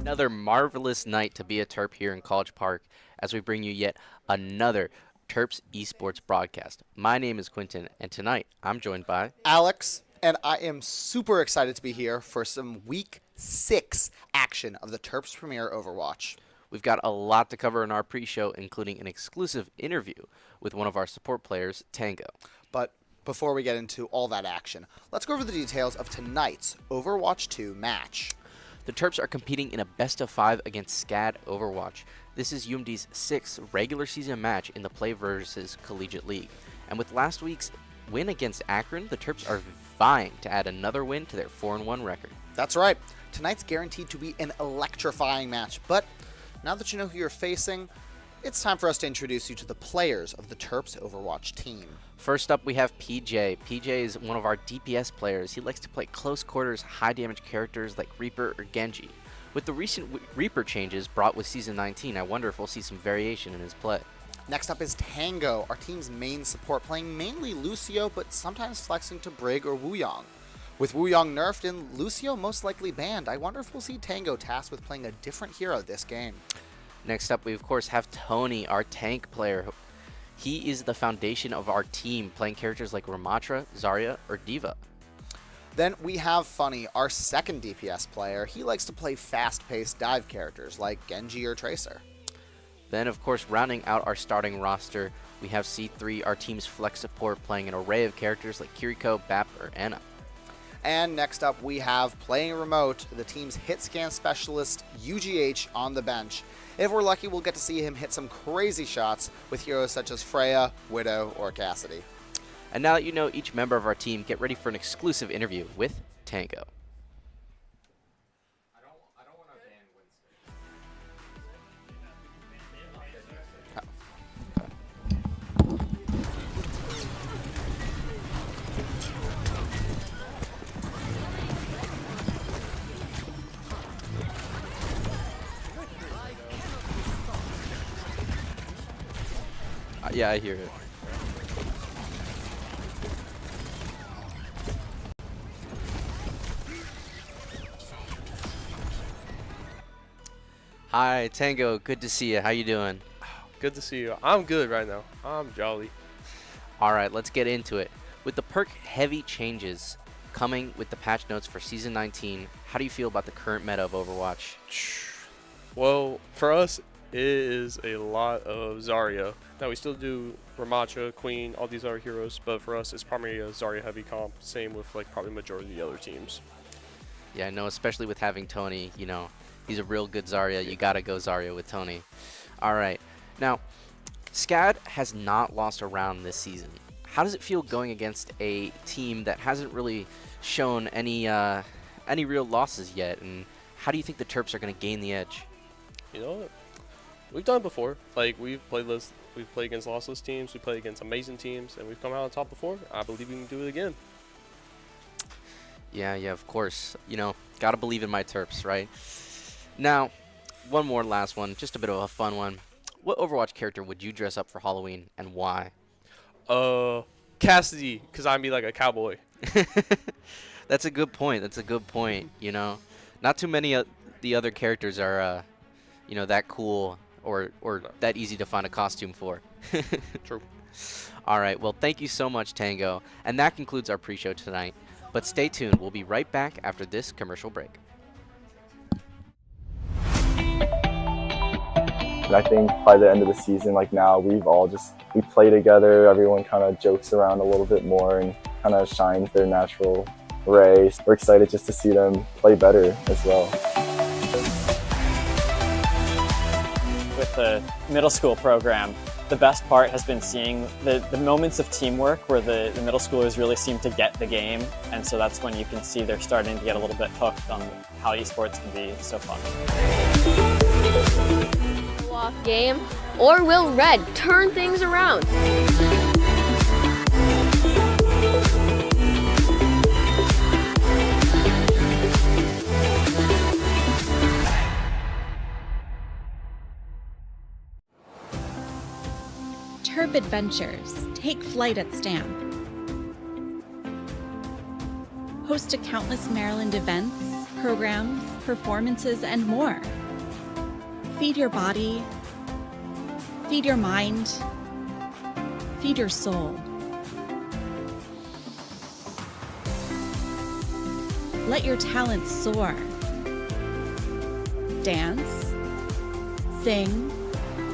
Another marvelous night to be a Terp here in College Park as we bring you yet another Terps Esports broadcast. My name is Quentin, and tonight I'm joined by Alex, and I am super excited to be here for some Week 6 action of the Terps Premier Overwatch. We've got a lot to cover in our pre-show, including an exclusive interview with one of our support players, Tango. But before we get into all that action, let's go over the details of tonight's Overwatch 2 match. The Terps are competing in a best-of-5 against SCAD Overwatch. This is UMD's 6th regular season match in the PlayVS Collegiate League. And with last week's win against Akron, the Terps are vying to add another win to their 4-1 record. That's right. Tonight's guaranteed to be an electrifying match, but now that you know who you're facing, it's time for us to introduce you to the players of the Terps Overwatch team. First up, we have PJ. PJ is one of our DPS players. He likes to play close quarters, high damage characters like Reaper or Genji. With the recent Reaper changes brought with Season 19, I wonder if we'll see some variation in his play. Next up is Tango, our team's main support, playing mainly Lucio, but sometimes flexing to Brig or Wuyong. With Wuyong nerfed and Lucio most likely banned, I wonder if we'll see Tango tasked with playing a different hero this game. Next up, we of course have Tony, our tank player. He is the foundation of our team, playing characters like Ramatra, Zarya, or Diva. Then we have Funny, our second DPS player. He likes to play fast-paced dive characters like Genji or Tracer. Then, of course, rounding out our starting roster, we have C3, our team's flex support, playing an array of characters like Kiriko, Bap, or Ana. And next up, we have playing remote, the team's hit scan specialist, UGH, on the bench. If we're lucky, we'll get to see him hit some crazy shots with heroes such as Freya, Widow, or Cassidy. And now that you know each member of our team, get ready for an exclusive interview with Tango. Yeah, I hear it. Hi, Tango. Good to see you. How you doing? Good to see you. I'm good right now. I'm jolly. All right, let's get into it. With the perk-heavy changes coming with the patch notes for Season 19, how do you feel about the current meta of Overwatch? Well, for us, it is a lot of Zarya. Now, we still do Ramatra, Queen, all these other heroes, but for us, it's primarily a Zarya-heavy comp. Same with, like, probably majority of the other teams. Yeah, I know, especially with having Tony, you know, he's a real good Zarya. You got to go Zarya with Tony. All right. Now, SCAD has not lost a round this season. How does it feel going against a team that hasn't really shown any real losses yet? And how do you think the Terps are going to gain the edge? You know, we've done it before. Like, we've played against lossless teams, we played against amazing teams, and we've come out on top before. I believe we can do it again. Yeah, of course. You know, got to believe in my Terps, right? Now, one more last one, just a bit of a fun one. What Overwatch character would you dress up for Halloween, and why? Cassidy, because I'd be like a cowboy. That's a good point. That's a good point, you know. Not too many of the other characters are, you know, that cool or that easy to find a costume for. True. All right, well, thank you so much, Tango. And that concludes our pre-show tonight. But stay tuned. We'll be right back after this commercial break. I think by the end of the season, like now, we play together, everyone kind of jokes around a little bit more and kind of shines their natural ray. We're excited just to see them play better as well. With the middle school program, the best part has been seeing the moments of teamwork where the middle schoolers really seem to get the game, and so that's when you can see they're starting to get a little bit hooked on how esports can be so fun. Off game, or will Red turn things around? Terp Adventures. Take flight at Stamp. Host to countless Maryland events programs, performances, and more. Feed your body, feed your mind, feed your soul. Let your talents soar. Dance, sing,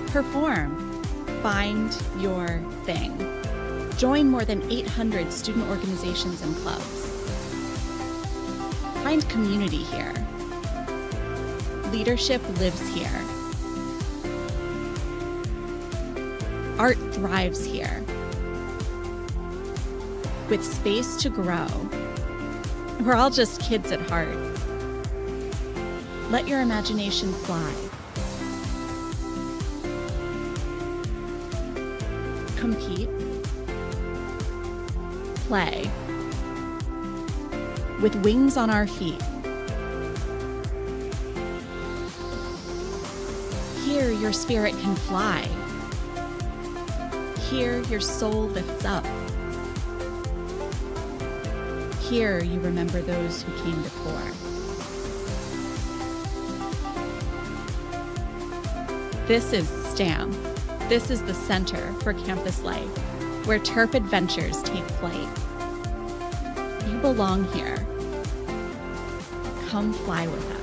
perform, find your thing. Join more than 800 student organizations and clubs. Find community here. Leadership lives here. Art thrives here. With space to grow. We're all just kids at heart. Let your imagination fly. Compete. Play. With wings on our feet. Here your spirit can fly. Here your soul lifts up. Here you remember those who came before. This is STAM. This is the center for campus life, where Terp adventures take flight. You belong here. Come fly with us.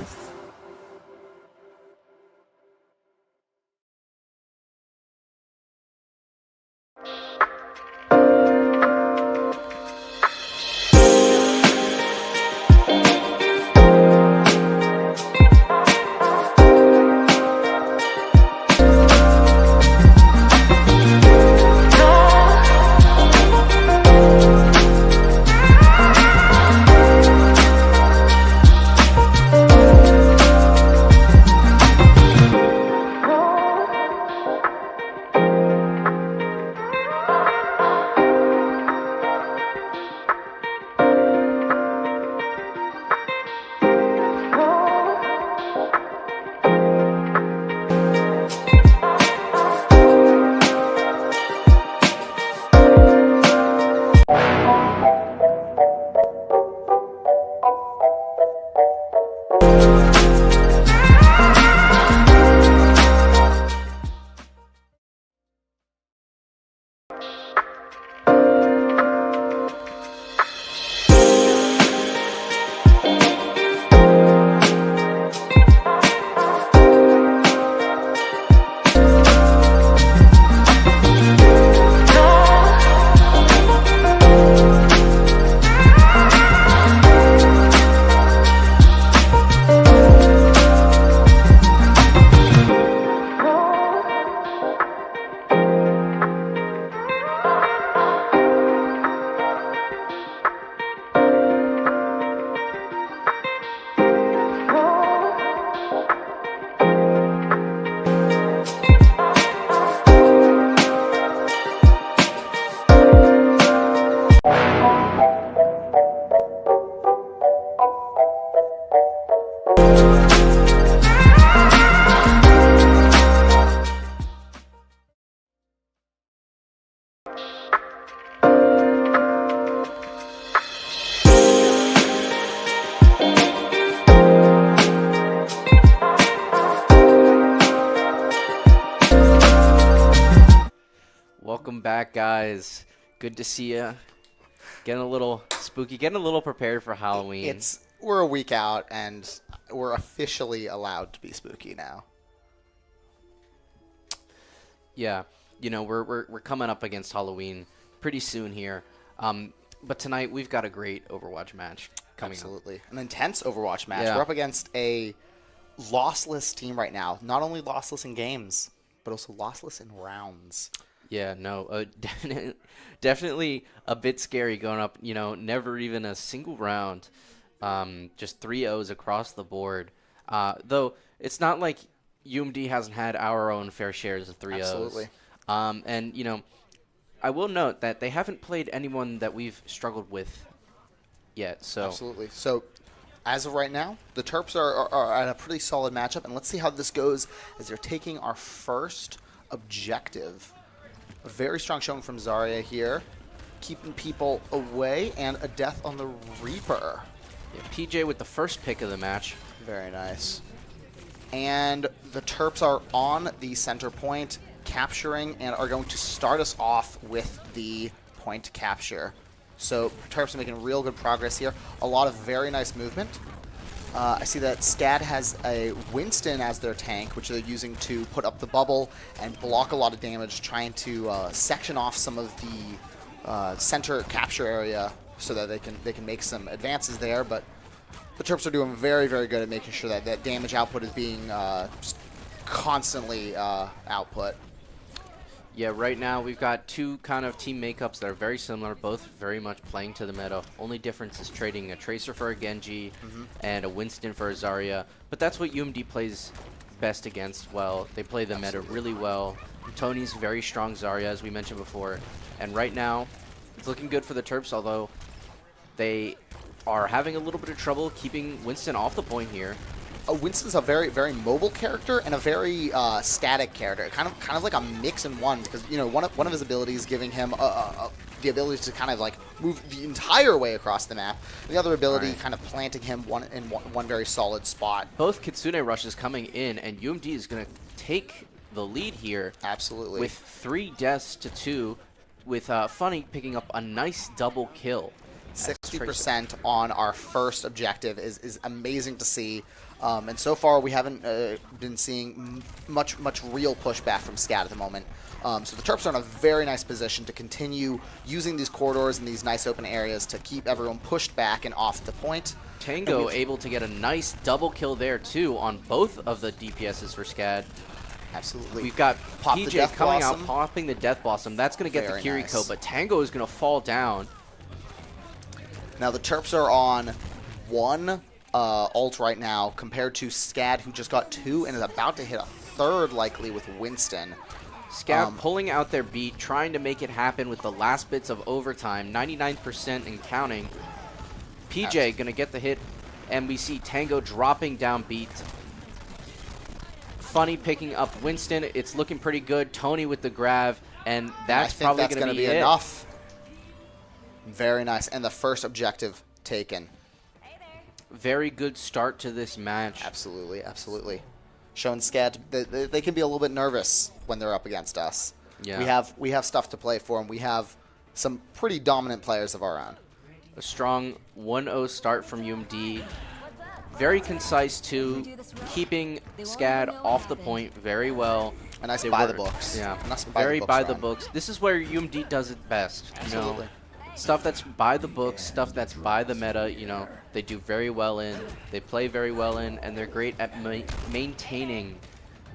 Welcome back, guys. Good to see you. Getting a little spooky, getting a little prepared for Halloween. We're a week out, and we're officially allowed to be spooky now. Yeah, you know, we're coming up against Halloween pretty soon here. But tonight we've got a great Overwatch match coming Absolutely. An intense Overwatch match. Yeah. We're up against a lossless team right now. Not only lossless in games, but also lossless in rounds. Yeah, no, definitely a bit scary going up, you know, never even a single round, just 3-0s across the board. Though it's not like UMD hasn't had our own fair shares of 3-0s. Absolutely. And, you know, I will note that they haven't played anyone that we've struggled with yet. So Absolutely. So, as of right now, the Terps are at a pretty solid matchup, and let's see how this goes as they're taking our first objective. A very strong showing from Zarya here, keeping people away, and a death on the Reaper. Yeah, PJ with the first pick of the match. Very nice. And the Terps are on the center point, capturing, and are going to start us off with the point capture. So Terps are making real good progress here. A lot of very nice movement. I see that SCAD has a Winston as their tank, which they're using to put up the bubble and block a lot of damage, trying to section off some of the center capture area so that they can make some advances there. But the Terps are doing very, very good at making sure that that damage output is being just constantly output. Yeah, right now we've got two kind of team makeups that are very similar, both very much playing to the meta. Only difference is trading a Tracer for a Genji and a Winston for a Zarya. But that's what UMD plays best against well. They play the meta really well. Tony's very strong Zarya, as we mentioned before. And right now, it's looking good for the Terps, although they are having a little bit of trouble keeping Winston off the point here. Winston's a very, very mobile character and a very static character, kind of like a mix in one, because one of his abilities giving him the ability to kind of like move the entire way across the map. The other ability kind of planting him in one very solid spot. Both Kitsune rushes coming in, and UMD is going to take the lead here. Absolutely. With 3 deaths to 2, with Funny picking up a nice double kill. 60% on our first objective is amazing to see. And so far, we haven't been seeing much real pushback from SCAD at the moment. So the Terps are in a very nice position to continue using these corridors and these nice open areas to keep everyone pushed back and off the point. Tango able to get a nice double kill there, too, on both of the DPSs for SCAD. Absolutely. We've got PJ coming out, Blossom. popping the Death Blossom. That's going to get Very the Kiriko, nice. but Tango is going to fall down. Now the Terps are on 1 ult right now compared to SCAD, who just got 2 and is about to hit a 3rd likely with Winston. SCAD pulling out their beat, trying to make it happen with the last bits of overtime, 99% and counting. PJ going to get the hit, and we see Tango dropping down beat. Funny picking up Winston. It's looking pretty good. Tony with the grab, and that's probably going to be it. Enough. Very nice. And the first objective taken. Very good start to this match. Absolutely, absolutely. Showing SCAD they can be a little bit nervous when they're up against us. Yeah. We have stuff to play for, and we have some pretty dominant players of our own. A strong 1-0 start from UMD. Very concise, too. Keeping SCAD off the point very well. A nice by the books. Yeah, nice very by the run. books. This is where UMD does it best. Absolutely. Stuff that's by the books, stuff that's by the meta, they do very well in, they play very well in, and they're great at maintaining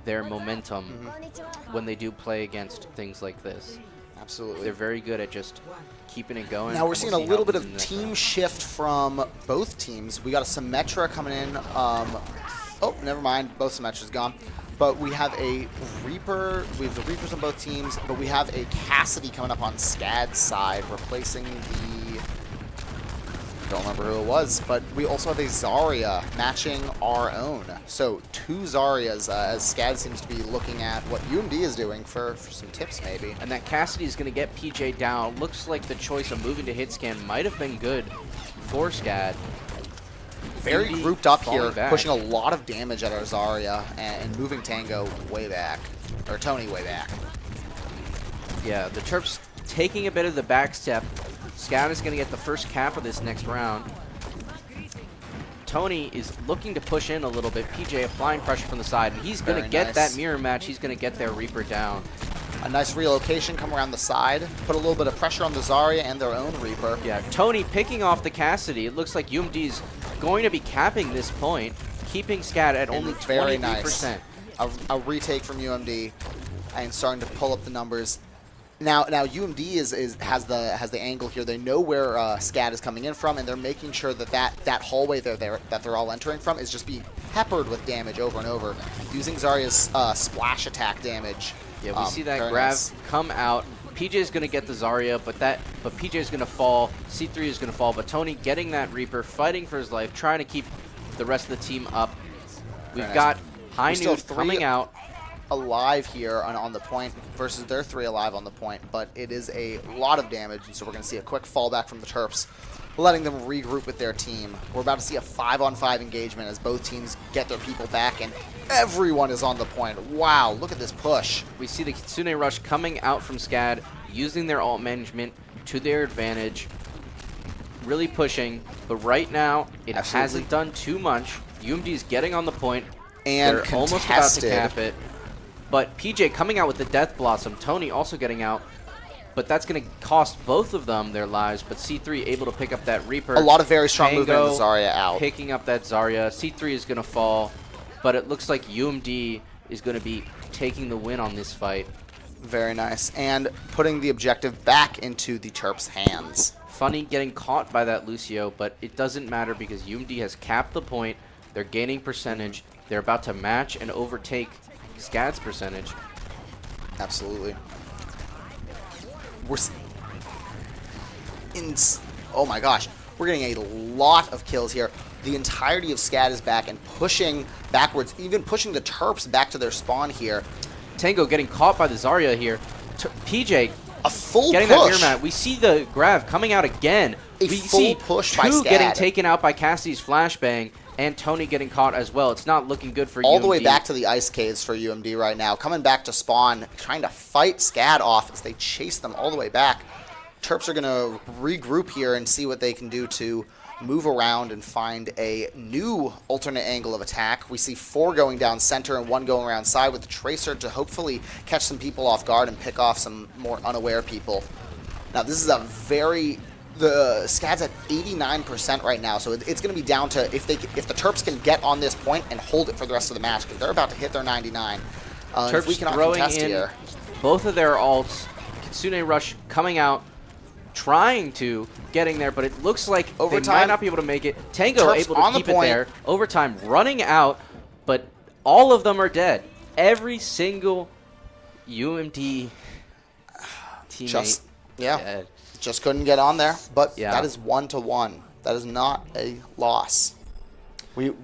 their momentum when they do play against things like this. Absolutely. They're very good at just keeping it going. Now we're and seeing we'll a see little how bit it goes in of the next team round. shift from both teams. We got a Symmetra coming in. Oh, never mind. Both Symmetras gone. But we have a Reaper. We have the Reapers on both teams, but we have a Cassidy coming up on SCAD's side, replacing the... don't remember who it was, but we also have a Zarya matching our own. So 2 Zaryas, as SCAD seems to be looking at what UMD is doing for some tips, maybe. And that Cassidy is going to get PJ down. Looks like the choice of moving to hit scan might have been good for SCAD. Very UMD grouped up falling here, back. pushing a lot of damage at our Zarya and moving Tango way back, or Tony way back. Yeah, the Terps taking a bit of the back step. SCAD is going to get the first cap of this next round. Tony is looking to push in a little bit. PJ applying pressure from the side, and he's going to get that mirror match. He's going to get their Reaper down. A nice relocation, come around the side, put a little bit of pressure on the Zarya and their own Reaper. Yeah, Tony picking off the Cassidy. It looks like UMD is going to be capping this point, keeping SCAD at only 23%. Very nice. A retake from UMD and starting to pull up the numbers. Now UMD has the angle here. They know where SCAD is coming in from, and they're making sure that hallway that they're all entering from is just being peppered with damage over and over, using Zarya's splash attack damage. Yeah, we see that very grab nice. come out. PJ is going to get the Zarya, but PJ is going to fall. C3 is going to fall, but Tony getting that Reaper, fighting for his life, trying to keep the rest of the team up. We've Very got nice. High We still Nude have 3 coming out. alive here on the point versus their 3 alive on the point, but it is a lot of damage, and so we're going to see a quick fallback from the Terps, letting them regroup with their team. We're about to see a 5-on-5 engagement as both teams get their people back, and everyone is on the point. Wow, look at this push. We see the Kitsune Rush coming out from SCAD, using their ult management to their advantage, really pushing, but right now it hasn't done too much. UMD is getting on the point, and they're almost about to cap it. But PJ coming out with the Death Blossom, Tony also getting out, but that's going to cost both of them their lives. But C3 able to pick up that Reaper. A lot of very strong Tango movement with Zarya out. Picking up that Zarya. C3 is going to fall, but it looks like UMD is going to be taking the win on this fight. Very nice. And putting the objective back into the Terps' hands. Funny getting caught by that Lucio, but it doesn't matter because UMD has capped the point. They're gaining percentage. They're about to match and overtake SCAD's percentage. Absolutely. Oh my gosh. We're getting a lot of kills here. The entirety of SCAD is back and pushing backwards, even pushing the Terps back to their spawn here. Tango getting caught by the Zarya here. PJ a full getting push. That mirror mat. We see the Grav coming out again. We full see push by two SCAD. Getting taken out by Cassie's flashbang, and Tony getting caught as well. It's not looking good for UMD. All the way back to the ice caves for UMD right now. Coming back to spawn, trying to fight SCAD off as they chase them all the way back. Terps are going to regroup here and see what they can do to move around and find a new alternate angle of attack. We see 4 going down center and 1 going around side with the Tracer to hopefully catch some people off guard and pick off some more unaware people. Now this is a very... The SCAD's at 89% right now, so it's going to be down to if the Terps can get on this point and hold it for the rest of the match, because they're about to hit their 99. Terps if we cannot throwing contest in here. Both of their ults. Kitsune Rush coming out, trying to getting there, but it looks like Overtime. They might not be able to make it. Tango Terps able to on the keep it point. there. Overtime running out, but all of them are dead. Every single UMD teammate dead. Just couldn't get on there, but Yeah. that is 1-1. That is not a loss. We've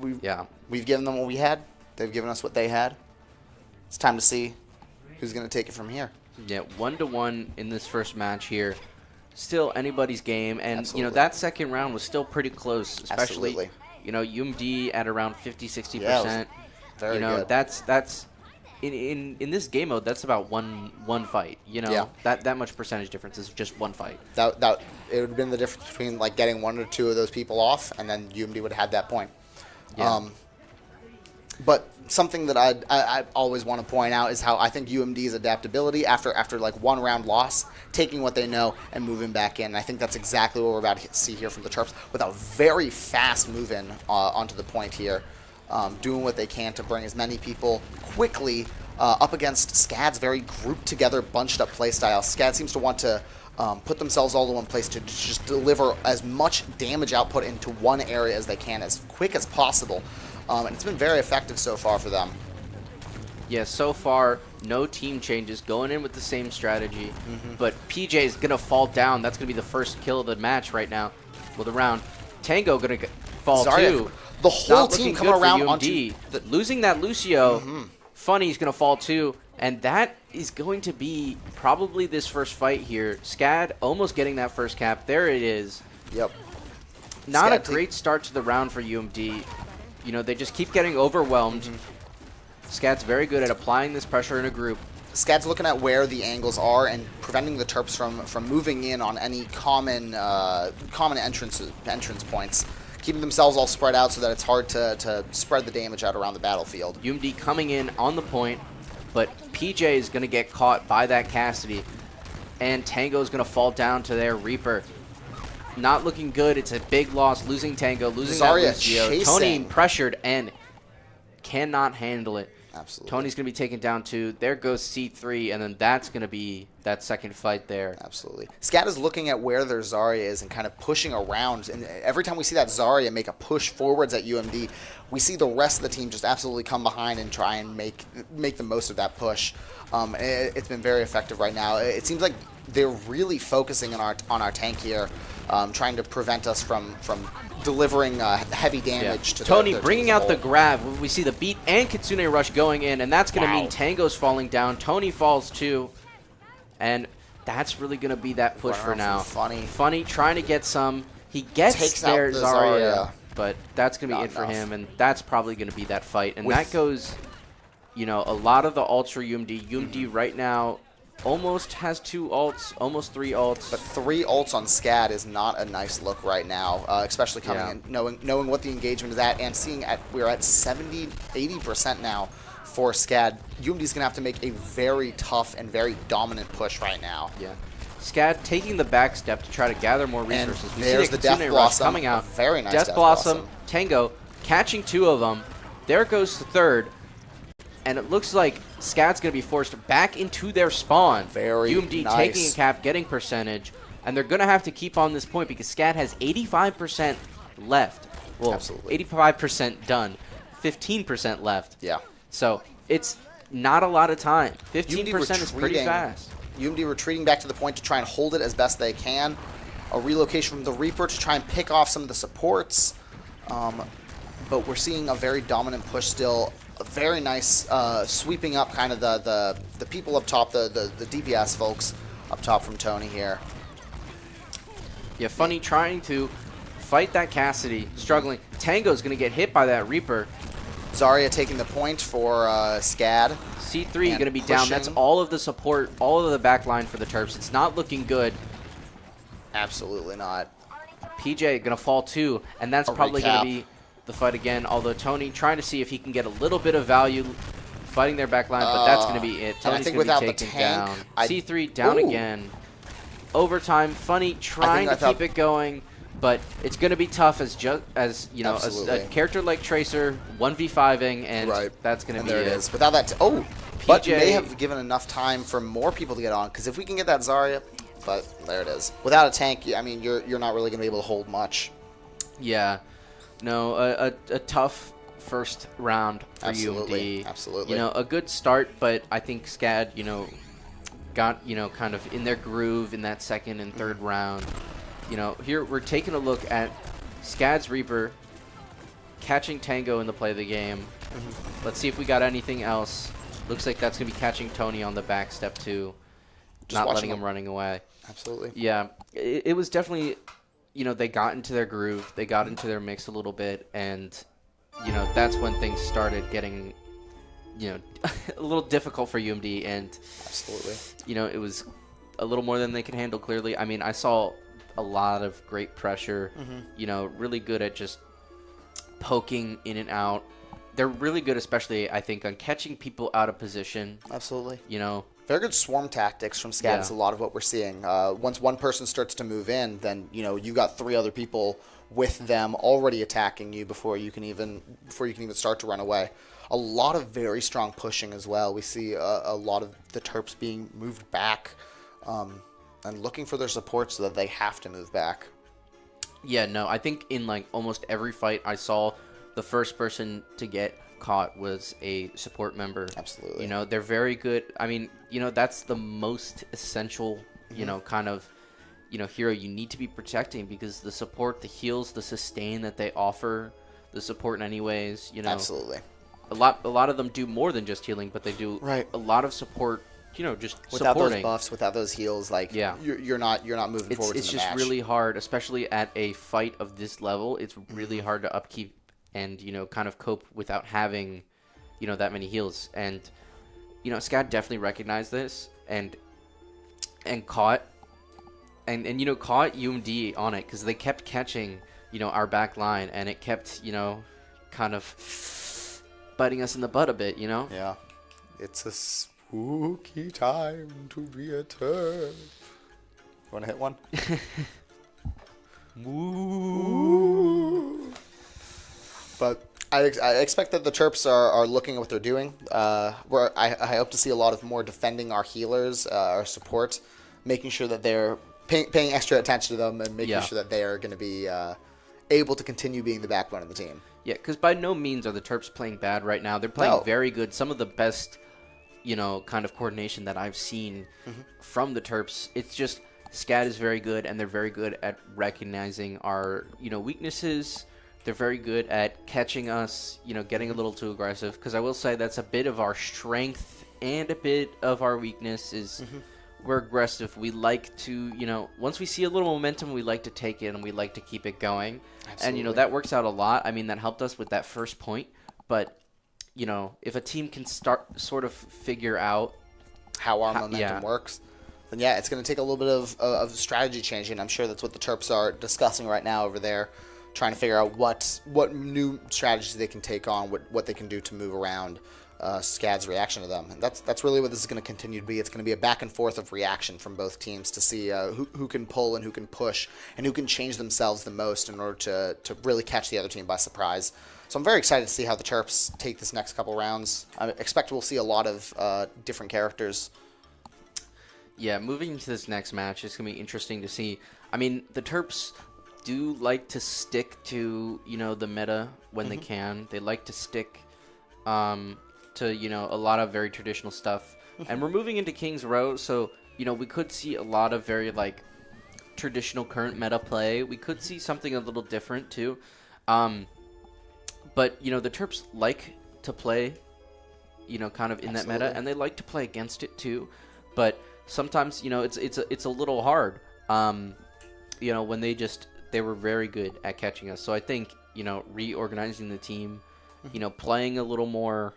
given them what we had. They've given us what they had. It's time to see who's going to take it from here. Yeah, 1-1 in this first match here. Still anybody's game, and Absolutely. you know that second round was still pretty close, especially Absolutely. you know UMD at around 50-60%. Yeah, very you know good. that's in this game mode, that's about one fight. You know, Yeah. that much percentage difference is just one fight. That it would have been the difference between like getting 1 or 2 of those people off, and then UMD would have had that point. Yeah. But something that I always want to point out is how I think UMD's adaptability after like 1 round loss, taking what they know and moving back in. I think that's exactly what we're about to see here from the Terps with a very fast move in onto the point here, doing what they can to bring as many people quickly up against SCAD's very grouped together, bunched up playstyle. SCAD seems to want to put themselves all in one place to just deliver as much damage output into one area as they can as quick as possible. And it's been very effective so far for them. Yeah, so far, no team changes, going in with the same strategy. But PJ is going to fall down. That's going to be the first kill of the match right now. Well, the round. Tango going to fall Zarya, too. the whole Not team looking come good for around UMD. onto Losing that Lucio, Funny's going to fall too. And that is going to be probably this first fight here. SCAD almost getting that first cap. There it is. Yep. Not SCAD a great start to the round for UMD. You know, they just keep getting overwhelmed. SCAD's very good at applying this pressure in a group. SCAD's looking at where the angles are and preventing the Terps from moving in on any common entrance points, keeping themselves all spread out so that it's hard to spread the damage out around the battlefield. UMD coming in on the point, but PJ is going to get caught by that Cassidy, and Tango is going to fall down to their Reaper. Not looking good. It's a big loss. Losing Tango, losing Zarya that Lucio. chasing. Tony pressured and cannot handle it. Absolutely. Tony's going to be taken down too. There goes C3, and then that's going to be that second fight there. Absolutely. SCAD is looking at where their Zarya is and kind of pushing around. And every time we see that Zarya make a push forwards at UMD, we see the rest of the team just absolutely come behind and try and make the most of that push. It's been very effective right now. It seems like they're really focusing on our tank here, trying to prevent us from delivering heavy damage to Tony their bringing team as a out the whole. grab. We see the beat and Kitsune Rush going in, and that's going to mean Tango's falling down. Tony falls too, and that's really going to be that push Run for around now. from Funny trying to get some. He gets Takes there, out the Zarya, Zarya. but that's going to be Not it for enough. him, and that's probably going to be that fight. And With- that goes, a lot of the ults for UMD. UMD right now almost has 2 ults, almost 3 ults. But 3 ults on SCAD is not a nice look right now, especially coming in, knowing what the engagement is at, and seeing we're at 70, 80% now for SCAD. UMD's gonna have to make a very tough and very dominant push right now. Yeah. SCAD taking the back step to try to gather more And resources. We there's see the Death Kitsune Rush Blossom, coming a out. very nice Death Death Blossom, Blossom. Tango catching 2 of them. There goes the 3rd. And it looks like SCAD's going to be forced back into their spawn. Very UMD nice. taking a cap, getting percentage. And they're going to have to keep on this point because SCAD has 85% left. Well, Absolutely. 85% done. 15% left. Yeah. So it's not a lot of time. 15% is pretty retreating. fast. UMD retreating back to the point to try and hold it as best they can. A relocation from the Reaper to try and pick off some of the supports. But we're seeing a very dominant push still. A very nice sweeping up kind of the people up top, the DPS folks up top from Tony here. Yeah, Funny trying to fight that Cassidy, struggling. Tango's going to get hit by that Reaper. Zarya taking the point for SCAD. C3 And going to be down. That's pushing. all of the support, all of the back line for the Terps. It's not looking good. Absolutely not. PJ going to fall too, and that's A probably going recap. to be the fight again. Although Tony trying to see if he can get a little bit of value fighting their back line, but that's going to be it. and I Tony's think going to be without the taken tank, down. I- C3 down Ooh. again. Overtime. Funny trying I to thought- keep it going. But it's going to be tough as you know, a Absolutely. character like Tracer 1v5ing, and Right. that's going to And be there it it. is. Without that, but PJ may have given enough time for more people to get on. Because if we can get that Zarya, but there it is. Without a tank, I mean, you're not really going to be able to hold much. Yeah, no, a tough first round for Absolutely, UMD. absolutely. You know, a good start, but I think SCAD, got kind of in their groove in that second and third round. Here we're taking a look at SCAD's Reaper catching Tango in the play of the game. Let's see if we got anything else. Looks like that's gonna be catching Tony on the back step too, Just not watching letting them. him running away. Absolutely. Yeah, it was definitely, they got into their groove, they got into their mix a little bit, and, that's when things started getting, a little difficult for UMD, and, Absolutely. it was a little more than they could handle, clearly. I mean, I saw a lot of great pressure, really good at just poking in and out. They're really good, especially, I think, on catching people out of position, Absolutely. Very good swarm tactics from SCAD Yeah. is a lot of what we're seeing. Once one person starts to move in, then you got 3 other people with them already attacking you before you can even start to run away. A lot of very strong pushing as well. We see a lot of the Terps being moved back and looking for their support so that they have to move back. Yeah, no, I think in almost every fight I saw, the first person to get caught was a support member. Absolutely. They're very good. I mean, that's the most essential, kind of, hero you need to be protecting, because the support, the heals, the sustain that they offer, the support in any ways, Absolutely. a lot of them do more than just healing, but they do Right. a lot of support, just Without supporting. those buffs, without those heals, Yeah. you're not moving forward It's in the just match. really hard, especially at a fight of this level. It's really hard to upkeep and kind of cope without having that many heals. And SCAD definitely recognized this and caught caught UMD on it, because they kept catching our back line, and it kept kind of biting us in the butt a bit. Yeah. It's a spooky time to be a Terp. Want to hit one? But I expect that the Terps are looking at what they're doing. I hope to see a lot of more defending our healers, our support, making sure that they're paying extra attention to them and making sure that they are going to be able to continue being the backbone of the team. Yeah, because by no means are the Terps playing bad right now. They're playing No. very good. Some of the best kind of coordination that I've seen from the Terps. It's just SCAD is very good, and they're very good at recognizing our, weaknesses. They're very good at catching us, getting a little too aggressive. Because I will say that's a bit of our strength and a bit of our weakness is we're aggressive. We like to, once we see a little momentum, we like to take it and we like to keep it going. Absolutely. And, that works out a lot. I mean, that helped us with that first point. But, if a team can sort of figure out how our momentum works, then yeah, it's going to take a little bit of strategy changing. I'm sure that's what the Terps are discussing right now over there, trying to figure out what new strategies they can take on, what they can do to move around SCAD's reaction to them. And that's really what this is going to continue to be. It's going to be a back and forth of reaction from both teams to see who can pull and who can push and who can change themselves the most in order to really catch the other team by surprise. So I'm very excited to see how the Terps take this next couple rounds. I expect we'll see a lot of different characters. Yeah, moving into this next match, it's going to be interesting to see. I mean, the Terps do like to stick to, the meta when they can. They like to stick to, a lot of very traditional stuff. And we're moving into King's Row, so, we could see a lot of very, traditional current meta play. We could see something a little different, too. But, the Terps like to play, kind of in that meta, and they like to play against it, too. But sometimes, it's a little hard, when they were very good at catching us. So I think, reorganizing the team, playing a little more,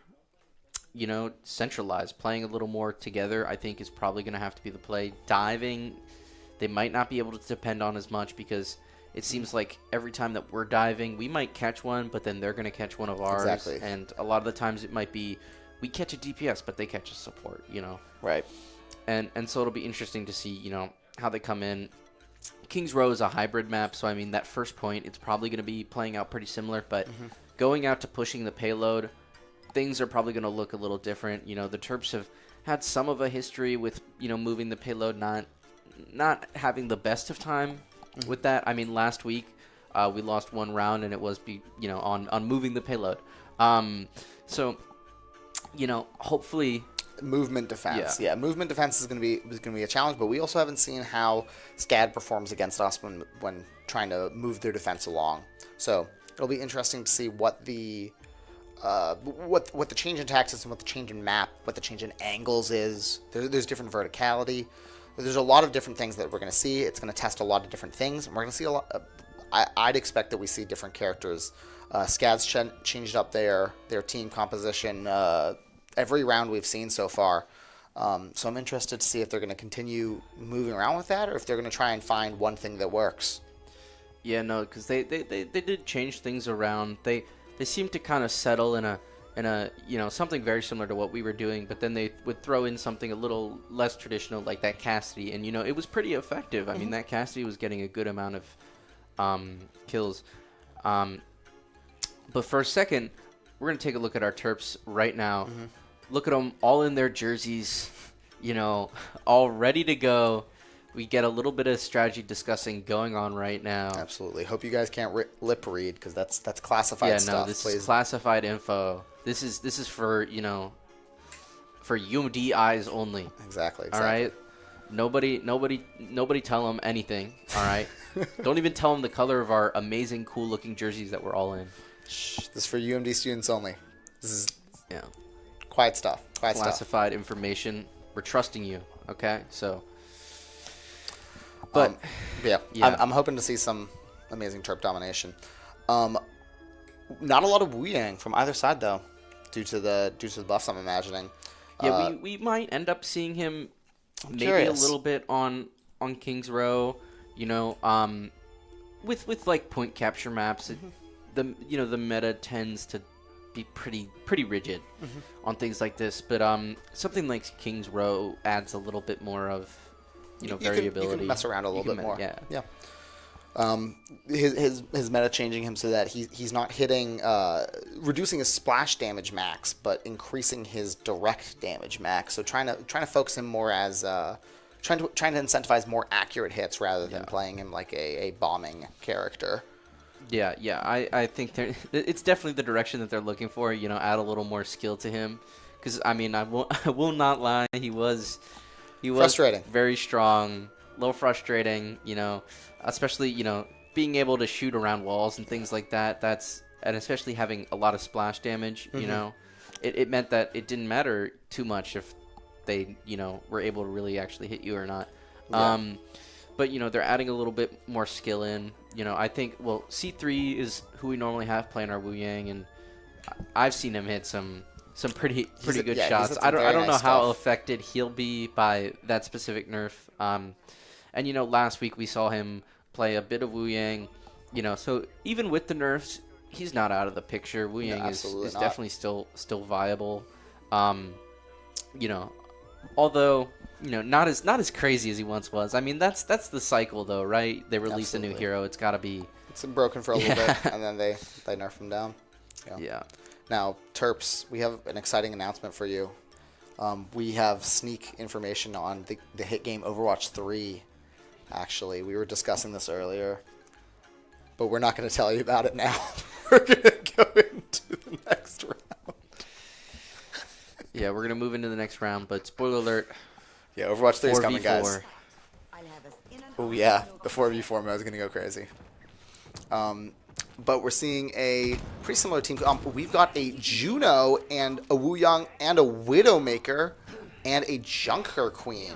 centralized, playing a little more together, I think is probably going to have to be the play. Diving, they might not be able to depend on as much because it seems like every time that we're diving, we might catch one, but then they're going to catch one of ours. Exactly. And a lot of the times it might be we catch a DPS, but they catch a support, Right. And so it'll be interesting to see, how they come in. King's Row is a hybrid map, so I mean that first point, it's probably going to be playing out pretty similar, but going out to pushing the payload, things are probably going to look a little different. The Terps have had some of a history with, moving the payload, not having the best of time with that. I mean, last week we lost one round, and it was on moving the payload. So, hopefully. Movement defense. Yeah, movement defense is going to be a challenge, but we also haven't seen how SCAD performs against us when trying to move their defense along. So it'll be interesting to see what the change in tactics and what the change in map, what the change in angles is. There's different verticality. There's a lot of different things that we're going to see. It's going to test a lot of different things, and we're going to see a lot. I'd expect that we see different characters. SCAD's changed up their team composition every round we've seen so far. So I'm interested to see if they're going to continue moving around with that or if they're going to try and find one thing that works. Yeah, no, because they did change things around. They seemed to kind of settle in a something very similar to what we were doing, but then they would throw in something a little less traditional like that Cassidy, and it was pretty effective. I mean, that Cassidy was getting a good amount of kills. But for a second, we're going to take a look at our Terps right now. Look at them all in their jerseys, all ready to go. We get a little bit of strategy discussing going on right now. Absolutely. Hope you guys can't lip read because that's classified stuff. Yeah, no, this is classified info. This is for for UMD eyes only. Exactly. All right. Nobody tell them anything. All right. Don't even tell them the color of our amazing, cool-looking jerseys that we're all in. Shh, this is for UMD students only. This is quiet stuff. Classified information. We're trusting you. Okay. So. But yeah. I'm hoping to see some amazing Terp domination. Not a lot of Wu Yang from either side though, due to the buffs I'm imagining. Yeah, we might end up seeing him maybe curious. A little bit on King's Row, with like point capture maps. The meta tends to be pretty rigid on things like this, but something like King's Row adds a little bit more of variability. You can mess around a little bit more. Yeah. His meta changing him so that he's not hitting reducing his splash damage max, but increasing his direct damage max. So trying to focus him more as trying to incentivize more accurate hits rather than playing him like a bombing character. Yeah. I think it's definitely the direction that they're looking for. Add a little more skill to him, because I mean, I will not lie, he was Frustrating. very strong, a little frustrating, you know, especially, you know, being able to shoot around walls and things like that. And especially having a lot of splash damage, you know, it meant that it didn't matter too much if they, you know, were able to really actually hit you or not. Yeah. But, you know, they're adding a little bit more skill in. You know, I think, well, C3 is who we normally have playing our Wu Yang, and I've seen him hit some pretty good shots. I don't know how affected he'll be by that specific nerf. And, you know, last week we saw him play a bit of Wu Yang, you know, so even with the nerfs, he's not out of the picture. Wu Yang is definitely still viable. You know, although, you know, not as crazy as he once was. I mean, that's the cycle though, right? They release a new hero, it's got to be, it's broken for a little bit, and then they nerf him down. Yeah. Now, Terps, we have an exciting announcement for you. We have sneak information on the hit game Overwatch 3. Actually, we were discussing this earlier, but we're not going to tell you about it now. We're going to go into the next round. Yeah, we're going to move into the next round, but spoiler alert. Yeah, Overwatch 3 is coming, 4v4. guys. Oh, yeah, the 4v4 mode is going to go crazy. But we're seeing a pretty similar team. We've got a Juno and a Wu Yang and a Widowmaker and a Junker Queen,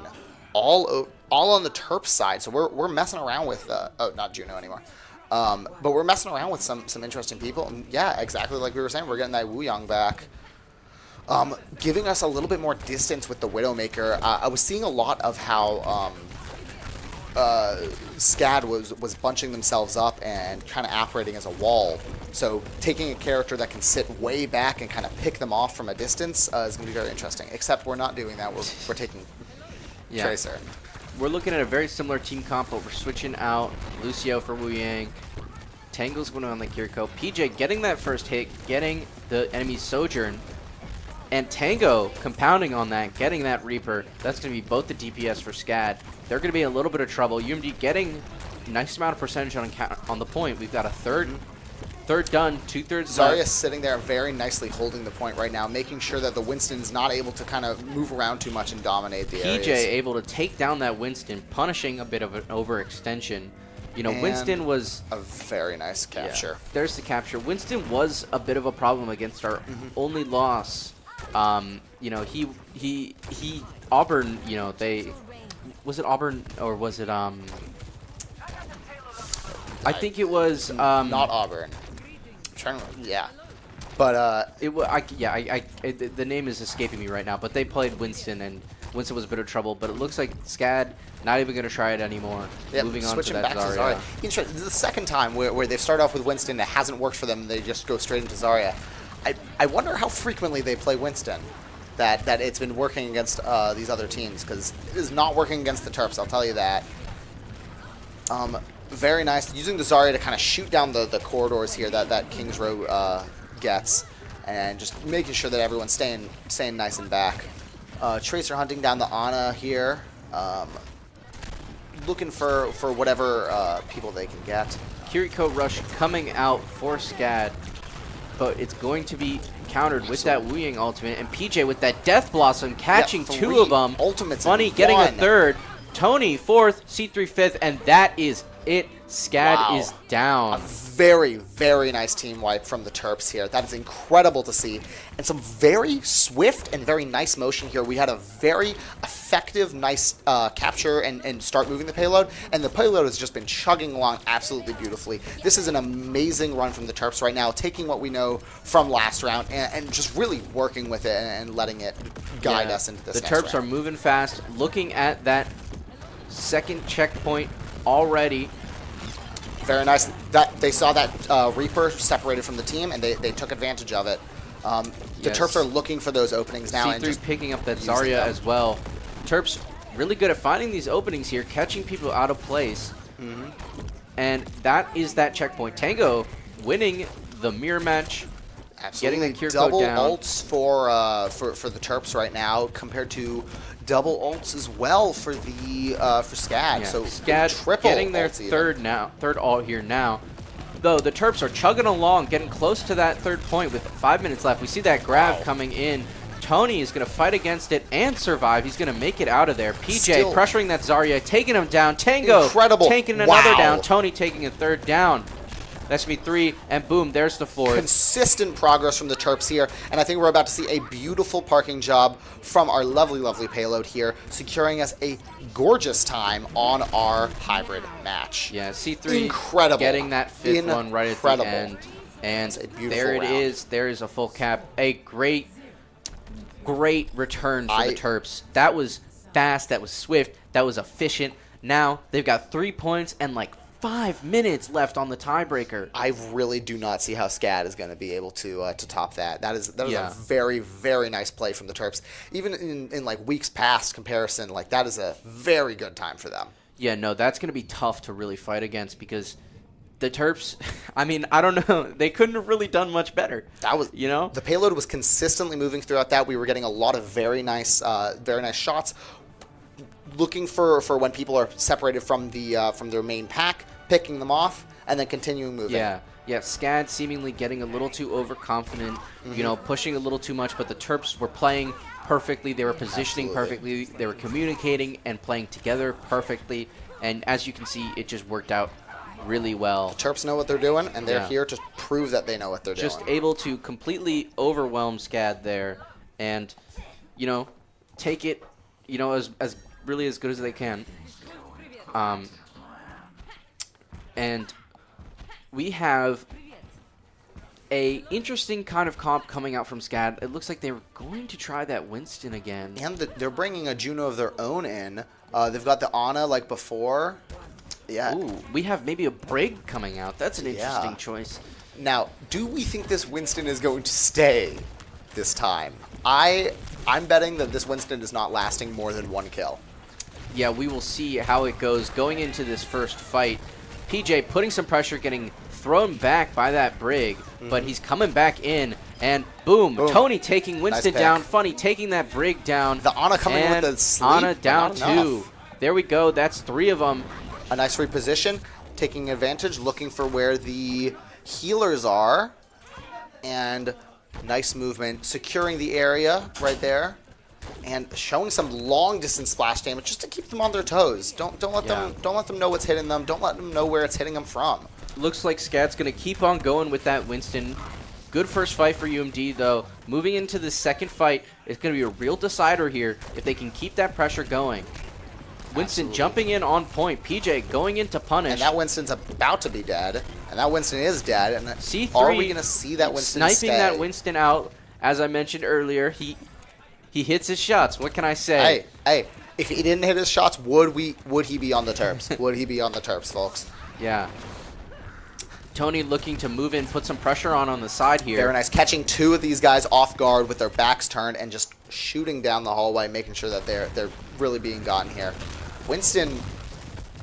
all on the Terps side. So we're messing around with not Juno anymore, but we're messing around with some interesting people. And yeah, exactly like we were saying, we're getting that Wu Yang back, giving us a little bit more distance with the Widowmaker. I was seeing a lot of how SCAD was bunching themselves up and kind of operating as a wall. So taking a character that can sit way back and kind of pick them off from a distance is going to be very interesting. Except we're not doing that. We're taking Tracer. We're looking at a very similar team comp, but we're switching out Lucio for Wu Yang. Tango's going on the Kiriko. PJ getting that first hit, getting the enemy Sojourn. And Tango compounding on that, getting that Reaper. That's going to be both the DPS for SCAD. They're going to be in a little bit of trouble. UMD getting a nice amount of percentage on the point. We've got a third done, 2/3 done. Zarya sitting there very nicely holding the point right now, making sure that the Winston's not able to kind of move around too much and dominate the areas. PJ able to take down that Winston, punishing a bit of an overextension. You know, and Winston was a very nice capture. Yeah, there's the capture. Winston was a bit of a problem against our only loss. You know, he Auburn, you know, was it Auburn or was it I think it was not Auburn. Yeah. But the name is escaping me right now, but they played Winston and Winston was a bit of trouble, but it looks like SCAD not even going to try it anymore. Yep, moving on switching to that back Zarya. to Zarya. Interesting. This is the second time where they've started off with Winston that hasn't worked for them. They just go straight into Zarya. I wonder how frequently they play Winston. That it's been working against these other teams, because it is not working against the Terps, I'll tell you that. Very nice. Using the Zarya to kind of shoot down the corridors here that King's Row gets, and just making sure that everyone's staying nice and back. Tracer hunting down the Ana here. Looking for whatever people they can get. Kiriko Rush coming out for SCAD, but it's going to be countered with that Wu Yang ultimate, and PJ with that Death Blossom catching two of them. Ultimates. Funny getting a third. Tony fourth, C3 fifth, and that is it. SCAD is down. A very, very nice team wipe from the Terps here. That is incredible to see. And some very swift and very nice motion here. We had a very effective, nice capture and start moving the payload. And the payload has just been chugging along absolutely beautifully. This is an amazing run from the Terps right now, taking what we know from last round and just really working with it and letting it guide us into this The next Terps round. are moving fast, looking at that second checkpoint already. Very nice. That they saw that Reaper separated from the team, and they took advantage of it. The Terps are looking for those openings now. C3 and just picking up that Zarya as well. Terps really good at finding these openings here, catching people out of place. And that is that checkpoint. Tango winning the mirror match. Absolutely. Getting the Kiriko double down. ults for the Terps right now, compared to double ults as well for the for SCAD. Yeah. So SCAD triple getting their ults third ult here now. Though the Terps are chugging along, getting close to that third point with 5 minutes left. We see that grab coming in. Tony is going to fight against it and survive. He's going to make it out of there. PJ Still pressuring that Zarya, taking him down. Tango incredible. taking another Wow. down. Tony taking a third down. That should be 3, and boom, there's the 4th. Consistent progress from the Terps here, and I think we're about to see a beautiful parking job from our lovely, lovely payload here, securing us a gorgeous time on our hybrid match. Yeah, C3 Incredible. getting that 5th one right at the end. And It's a beautiful there it round. is. There is a full cap. A great return for the Terps. That was fast. That was swift. That was efficient. Now they've got 3 points and like 5 minutes left on the tiebreaker. I really do not see how SCAD is going to be able to top that. That is Yeah. a very, very nice play from the Terps. Even in like weeks past comparison, like that is a very good time for them. Yeah, no, that's going to be tough to really fight against because the Terps, I mean, I don't know. They couldn't have really done much better. That was, you know, the payload was consistently moving throughout that. We were getting a lot of very nice shots. Looking for when people are separated from their main pack, picking them off, and then continuing moving. Yeah, SCAD seemingly getting a little too overconfident, you know, pushing a little too much, but the Terps were playing perfectly. They were positioning perfectly. They were communicating and playing together perfectly. And as you can see, it just worked out really well. Terps know what they're doing, and they're here to prove that they know what they're doing. Just able to completely overwhelm SCAD there and, you know, take it, you know, as really as good as they can. And we have a interesting kind of comp coming out from SCAD. It looks like they were going to try that Winston again. And they're bringing a Juno of their own in. They've got the Ana like before. Yeah. Ooh, we have maybe a Brig coming out. That's an interesting choice. Now, do we think this Winston is going to stay this time? I'm betting that this Winston is not lasting more than 1 kill. Yeah, we will see how it goes going into this first fight. PJ putting some pressure, getting thrown back by that Brig, but he's coming back in, and boom, Tony taking Winston down, Funny taking that Brig down. The Ana coming with the sleep, Ana down but not 2. There we go, that's 3 of them. A nice reposition, taking advantage, looking for where the healers are, and nice movement, securing the area right there, and showing some long distance splash damage just to keep them on their toes. Don't let them know what's hitting them. Don't let them know where it's hitting them from. Looks like SCAD's going to keep on going with that Winston. Good first fight for UMD, though. Moving into the second fight, it's going to be a real decider here if they can keep that pressure going. Winston jumping in on point. PJ going in to punish. And that Winston's about to be dead. And that Winston is dead. And C3 are we going to see that Winston sniping stay? that Winston out? As I mentioned earlier, he hits his shots. What can I say? Hey, if he didn't hit his shots, would he be on the Terps? Would he be on the Terps, folks? Yeah. Tony looking to move in, put some pressure on the side here. Very nice. Catching 2 of these guys off guard with their backs turned and just shooting down the hallway, making sure that they're really being gotten here. Winston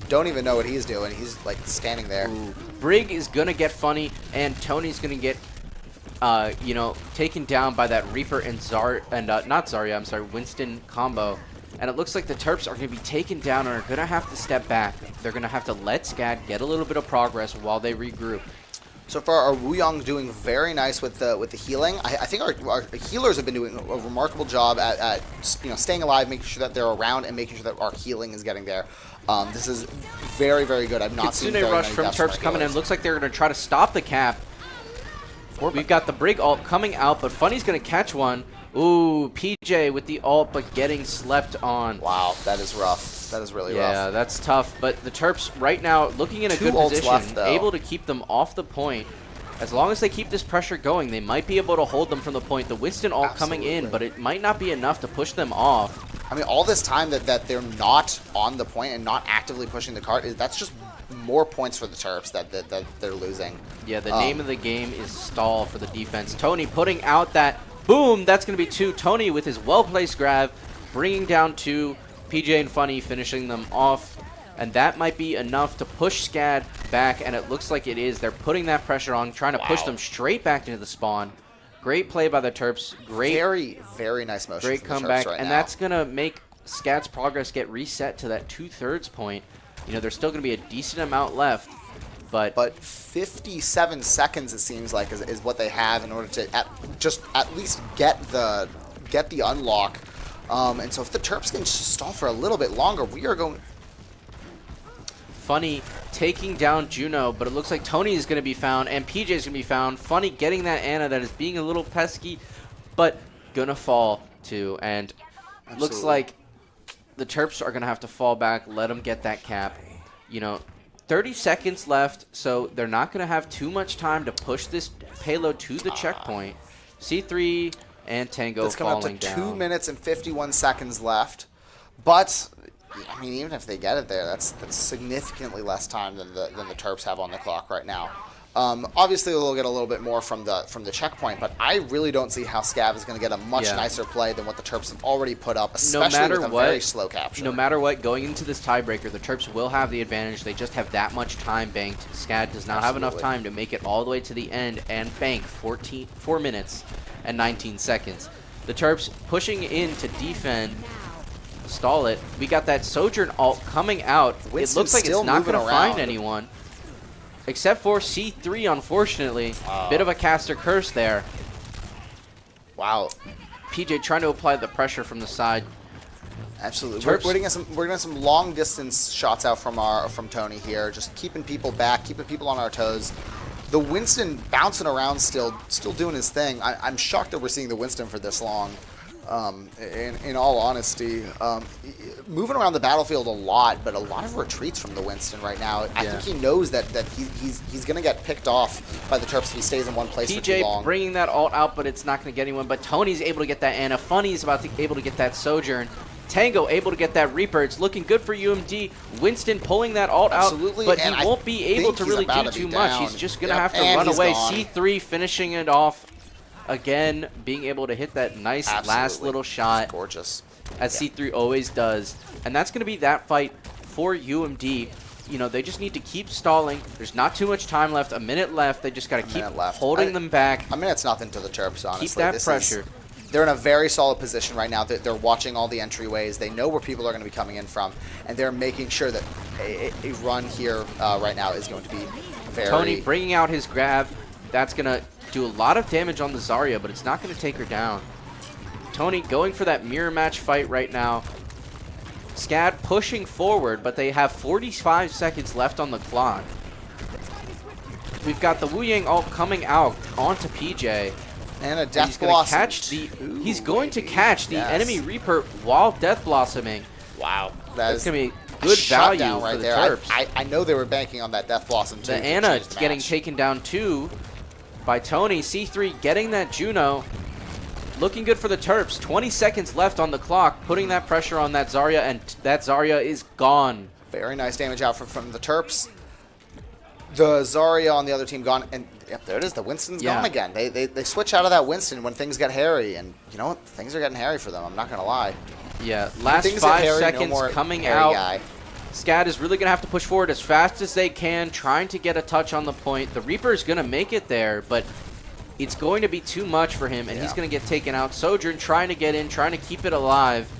don't even know what he's doing. He's like standing there. Ooh. Brig is going to get Funny, and Tony's going to get, you know, taken down by that Reaper and not Zarya, I'm sorry, Winston combo. And it looks like the Terps are going to be taken down and are going to have to step back. They're going to have to let SCAD get a little bit of progress while they regroup. So far, our Wuyong doing very nice with the healing. I think our healers have been doing a remarkable job at staying alive, making sure that they're around, and making sure that our healing is getting there. This is very, very good. I've not seen Kitsune very rush many from deaths Terps coming in. healers. Looks like they're going to try to stop the cap. We've got the Brig ult coming out, but Funny's going to catch one. Ooh, PJ with the ult, but getting slept on. Wow, that is rough. That is really rough. Yeah, that's tough. But the Terps right now looking in a 2 good ults position, left, though. able to keep them off the point. As long as they keep this pressure going, they might be able to hold them from the point. The Winston ult coming in, but it might not be enough to push them off. I mean, all this time that they're not on the point and not actively pushing the cart, that's just more points for the Terps that they're losing. Yeah, the name of the game is stall for the defense. Tony putting out that boom. That's going to be 2. Tony with his well-placed grab, bringing down 2. PJ and Funny finishing them off. And that might be enough to push SCAD back, and it looks like it is. They're putting that pressure on, trying to push them straight back into the spawn. Great play by the Terps. Great, very, very nice motion. great from the comeback, Terps right and now. that's going to make SCAD's progress get reset to that 2/3 point. You know, there's still going to be a decent amount left, but 57 seconds, it seems like, is what they have in order to at least get the get the unlock. And so if the Terps can stall for a little bit longer, we are going... Funny taking down Juno, but it looks like Tony is going to be found and PJ is going to be found. Funny getting that Ana that is being a little pesky, but going to fall too. And looks like the Terps are going to have to fall back, let them get that cap. 30 seconds left, so they're not going to have too much time to push this payload to the checkpoint. C3 and Tango That's coming falling up to down. 2 minutes and 51 seconds left. But, I mean, even if they get it there, that's significantly less time than the Terps have on the clock right now. Obviously, they'll get a little bit more from the checkpoint, but I really don't see how Scav is going to get a much nicer play than what the Terps have already put up, especially with a very slow capture. No matter what, going into this tiebreaker, the Terps will have the advantage. They just have that much time banked. SCAD does not have enough time to make it all the way to the end and bank 4 minutes and 19 seconds. The Terps pushing in to defend, stall it. We got that Sojourn ult coming out. Winston's it looks like still it's not going to moving find around. anyone. Except for C3, unfortunately. Bit of a caster curse there. Wow. PJ trying to apply the pressure from the side. Absolutely. Terps. We're getting some long distance shots out from Tony here, just keeping people back, keeping people on our toes. The Winston bouncing around still doing his thing. I'm shocked that we're seeing the Winston for this long. In all honesty, moving around the battlefield a lot, but a lot of retreats from the Winston right now. I think he knows that he's going to get picked off by the Terps if he stays in one place for too long. PJ bringing that ult out, but it's not going to get anyone. But Tony's able to get that Ana. Funny's able to get that Sojourn. Tango able to get that Reaper. It's looking good for UMD. Winston pulling that ult out, but he won't be able to really do too much. He's just going to have to run away. Gone. C3 finishing it off. Again, being able to hit that nice last little shot. It's gorgeous. As C3 always does. And that's going to be that fight for UMD. They just need to keep stalling. There's not too much time left. A minute left. They just got to keep holding them back. A minute's nothing to the Terps, honestly. Keep that pressure. They're in a very solid position right now. They're watching all the entryways. They know where people are going to be coming in from. And they're making sure that a run here right now is going to be very... Tony bringing out his grab. That's going to do a lot of damage on the Zarya, but it's not going to take her down. Tony going for that mirror match fight right now. SCAD pushing forward, but they have 45 seconds left on the clock. We've got the Wu Yang ult coming out onto PJ. And a Death He's going to catch he's going to catch the enemy Reaper while Death Blossoming. Wow. That's going to be good value right for the there. Terps. I know they were banking on that Death Blossom too. The Ana getting taken down too by Tony. C3 getting that Juno. Looking good for the Terps. 20 seconds left on the clock, putting that pressure on that Zarya, and that Zarya is gone. Very nice damage out from the Terps. The Zarya on the other team gone, and yep, there it is. The Winston's gone again. They switch out of that Winston when things get hairy, and you know what? Things are getting hairy for them. I'm not going to lie. Yeah, last 5 seconds coming out. SCAD is really going to have to push forward as fast as they can, trying to get a touch on the point. The Reaper is going to make it there, but it's going to be too much for him, and he's going to get taken out. Sojourn trying to get in, trying to keep it alive.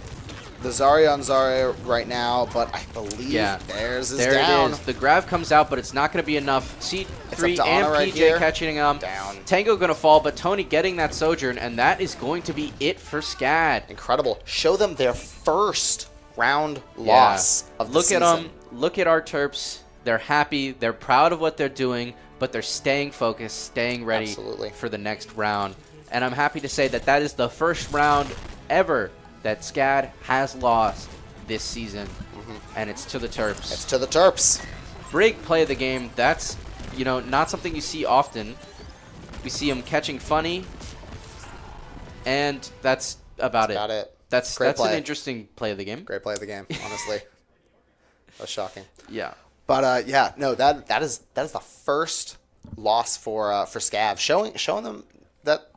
The Zarya on Zarya right now, but I believe theirs is down. It is. The grab comes out, but it's not going to be enough. C3 and right PJ here. catching him. Down. Tango going to fall, but Tony getting that Sojourn, and that is going to be it for SCAD. Incredible. Show them their first round loss of the season. Look at them. Look at our Terps. They're happy. They're proud of what they're doing, but they're staying focused, staying ready for the next round. And I'm happy to say that that is the first round ever that SCAD has lost this season, and it's to the Terps. It's to the Terps. Brig play of the game. That's, not something you see often. We see him catching Funny, and that's about it. That's an interesting play of the game. Great play of the game, honestly. That's shocking. Yeah. But that is the first loss for Scav, showing them that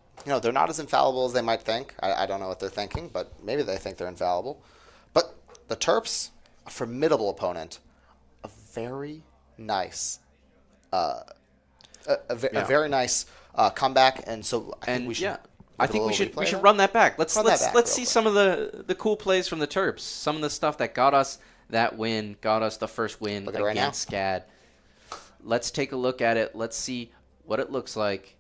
they're not as infallible as they might think. I don't know what they're thinking, but maybe they think they're infallible. But the Terps, a formidable opponent, a very nice, very nice comeback, and so I think we should. I think we should run that back. Let's see some of the cool plays from the Terps. Some of the stuff that got us that win, got us the first win against SCAD. Let's take a look at it. Let's see what it looks like.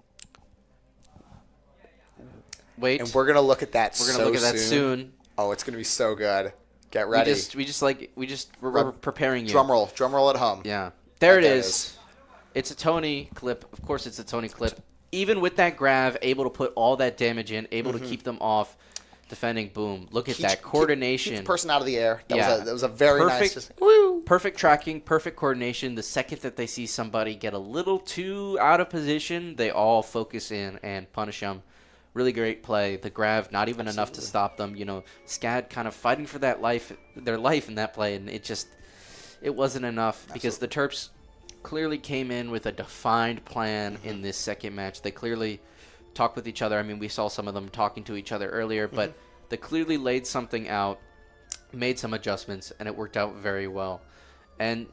Wait. And we're going to look at that We're gonna look at that soon. Oh, it's going to be so good. Get ready. We're preparing you. Drum roll at home. Yeah. There it There it is. It's a Tony clip. Of course it's a Tony clip. Even with that grab, able to put all that damage in, able to keep them off, defending, boom. Look at that coordination. Keep the person out of the air. Yeah. That was a very Perfect, nice. perfect tracking, perfect coordination. The second that they see somebody get a little too out of position, they all focus in and punish them. Really great play. The grab, not even enough to stop them. You know, SCAD kind of fighting for their life in that play, and it wasn't enough because the Terps clearly came in with a defined plan in this second match. They clearly talked with each other. I mean, we saw some of them talking to each other earlier, but they clearly laid something out, made some adjustments, and it worked out very well. And,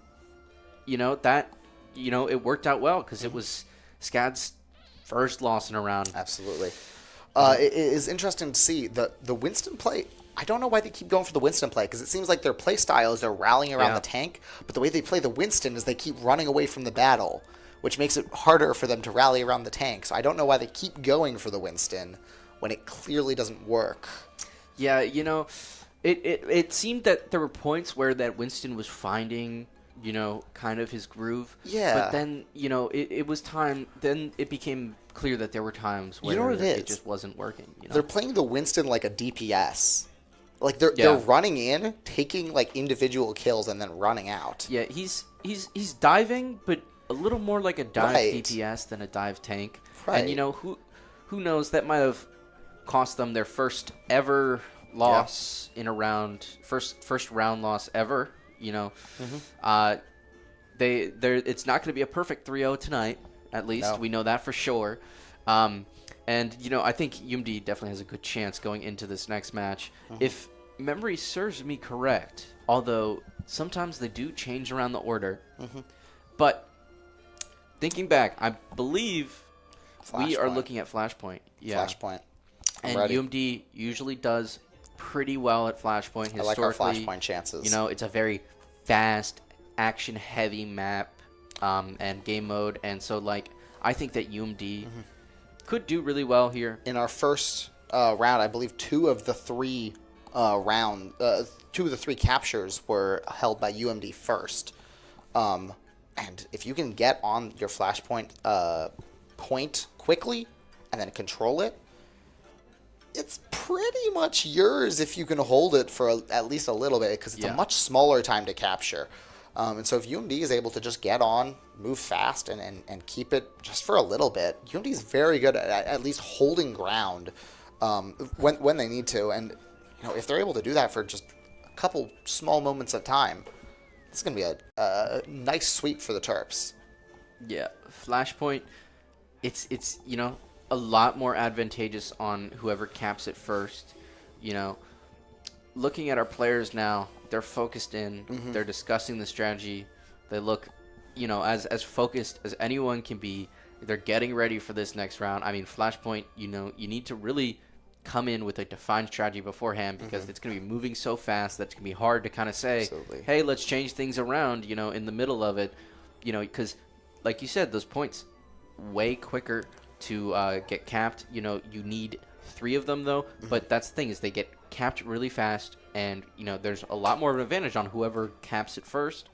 it worked out well because it was SCAD's first loss in a round. Absolutely. It is interesting to see the Winston play. I don't know why they keep going for the Winston play because it seems like their play style is they're rallying around the tank, but the way they play the Winston is they keep running away from the battle, which makes it harder for them to rally around the tank. So I don't know why they keep going for the Winston when it clearly doesn't work. Yeah, it seemed that there were points where that Winston was finding, kind of his groove. Yeah. But then, it was time. Then it became clear that there were times where it just wasn't working. They're playing the Winston like a DPS. Like they're running in, taking like individual kills, and then running out. Yeah, he's diving, but a little more like a dive Right. DPS than a dive tank. Right. And who knows, that might have cost them their first ever loss in a round, first round loss ever. It's not going to be a perfect 3-0 tonight. At least we know that for sure. And, I think UMD definitely has a good chance going into this next match. If memory serves me correct, although sometimes they do change around the order. But thinking back, I believe we are looking at Flashpoint. Yeah. Flashpoint. And ready. UMD usually does pretty well at Flashpoint. Historically, I like our Flashpoint chances. It's a very fast, action-heavy map and game mode. And so, I think that UMD could do really well here. In our first round, I believe two of the three captures were held by UMD first. And if you can get on your Flashpoint point quickly and then control it, it's pretty much yours if you can hold it for at least a little bit because it's a much smaller time to capture. And so if UMD is able to just get on, move fast, and keep it just for a little bit, UMD is very good at least holding ground when they need to. And if they're able to do that for just a couple small moments of time, it's going to be a nice sweep for the Terps. Yeah, Flashpoint, it's a lot more advantageous on whoever caps it first. Looking at our players now, they're focused in. They're discussing the strategy. They look, as focused as anyone can be. They're getting ready for this next round. I mean, Flashpoint, you need to really come in with a defined strategy beforehand because it's going to be moving so fast that it's going to be hard to kind of say, Absolutely. hey, let's change things around, in the middle of it. Because, like you said, those points way quicker to get capped. You need 3 of them, though. But that's the thing is they get capped really fast. And, there's a lot more of an advantage on whoever caps it first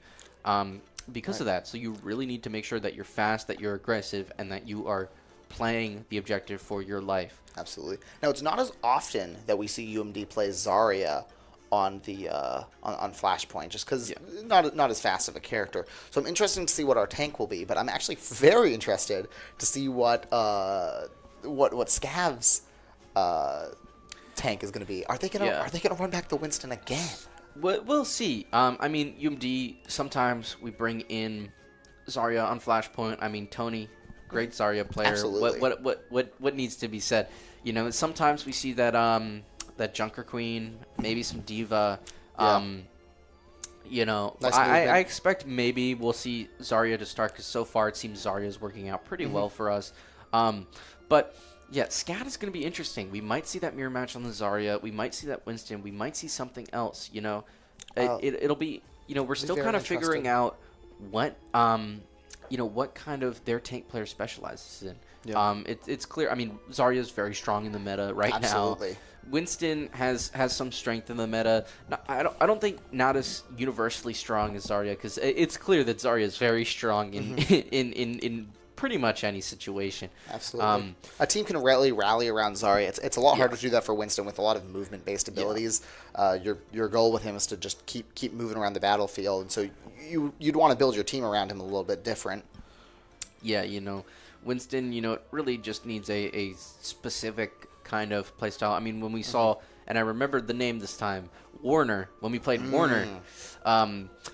because of that. So you really need to make sure that you're fast, that you're aggressive, and that you are playing the objective for your life. Absolutely. Now, it's not as often that we see UMD play Zarya on the on Flashpoint, just because not as fast of a character. So I'm interested to see what our tank will be, but I'm actually very interested to see what Scav's tank is going to be. Are they gonna run back the Winston again? We'll see. I mean, UMD, sometimes we bring in Zarya on Flashpoint. I mean, Tony, great Zarya player. Absolutely. What needs to be said? Sometimes we see that that Junker Queen, maybe some Diva. Nice I expect maybe we'll see Zarya to start because so far it seems Zarya is working out pretty well for us. But yeah, SCAD is going to be interesting. We might see that mirror match on the Zarya. We might see that Winston. We might see something else. It'll be. We're still kind of figuring out what what kind of their tank player specializes in. Yeah. It's clear. I mean, Zarya's very strong in the meta right Absolutely. now. Winston has some strength in the meta. I don't think not as universally strong as Zarya, because it's clear that Zarya is very strong in in pretty much any situation. Absolutely. A team can really rally around Zarya. It's a lot harder to do that for Winston with a lot of movement-based abilities. Your goal with him is to just keep moving around the battlefield, and so you'd want to build your team around him a little bit different. Yeah, Winston, it really just needs a specific kind of playstyle. I mean, when we saw, and I remembered the name this time, Warner, when we played Warner,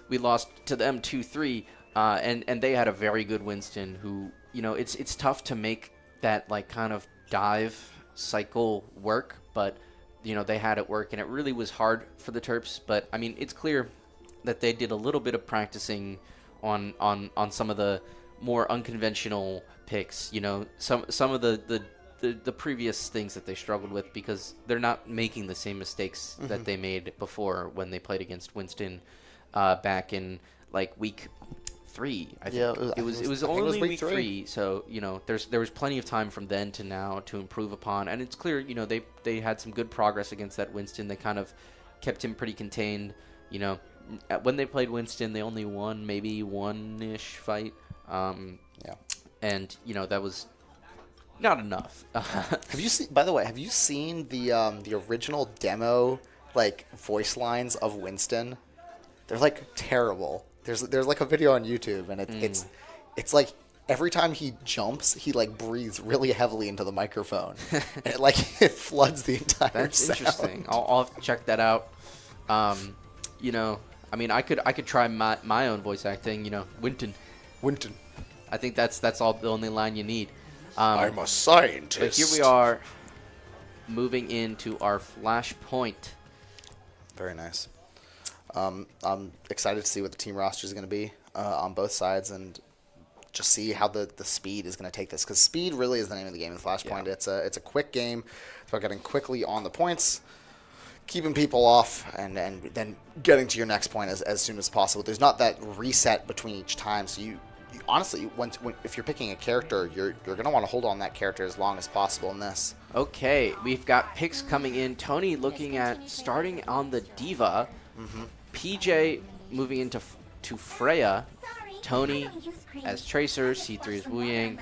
we lost to them 2-3, and they had a very good Winston who, it's tough to make that like kind of dive cycle work, but they had it work, and it really was hard for the Terps. But I mean, it's clear that they did a little bit of practicing on some of the more unconventional picks, some of the previous things that they struggled with, because they're not making the same mistakes that they made before when they played against Winston back in like week 3. I think it was only week 3. So there was plenty of time from then to now to improve upon, and it's clear they had some good progress against that Winston. They kind of kept him pretty contained. When they played Winston, they only won maybe one-ish fight. And that was not enough. Have you seen? By the way, have you seen the original demo like voice lines of Winston? They're like terrible. There's like a video on YouTube, and it's like every time he jumps, he like breathes really heavily into the microphone, and it floods the entire. That's sound. interesting. I'll have to check that out. I mean, I could try my own voice acting. Winton. I think that's all the only line you need. I'm a scientist. But here we are, moving into our flashpoint. Very nice. I'm excited to see what the team roster is going to be on both sides, and just see how the speed is going to take this, because speed really is the name of the game in Flashpoint. Yeah. It's a quick game. It's about getting quickly on the points, keeping people off, and then getting to your next point as soon as possible. There's not that reset between each time, so you honestly, if you're picking a character, you're going to want to hold on that character as long as possible in this. Okay, we've got picks coming in. Tony looking at starting on the Diva. PJ moving into Freya. Tony as Tracer. C3 is Wu Yang.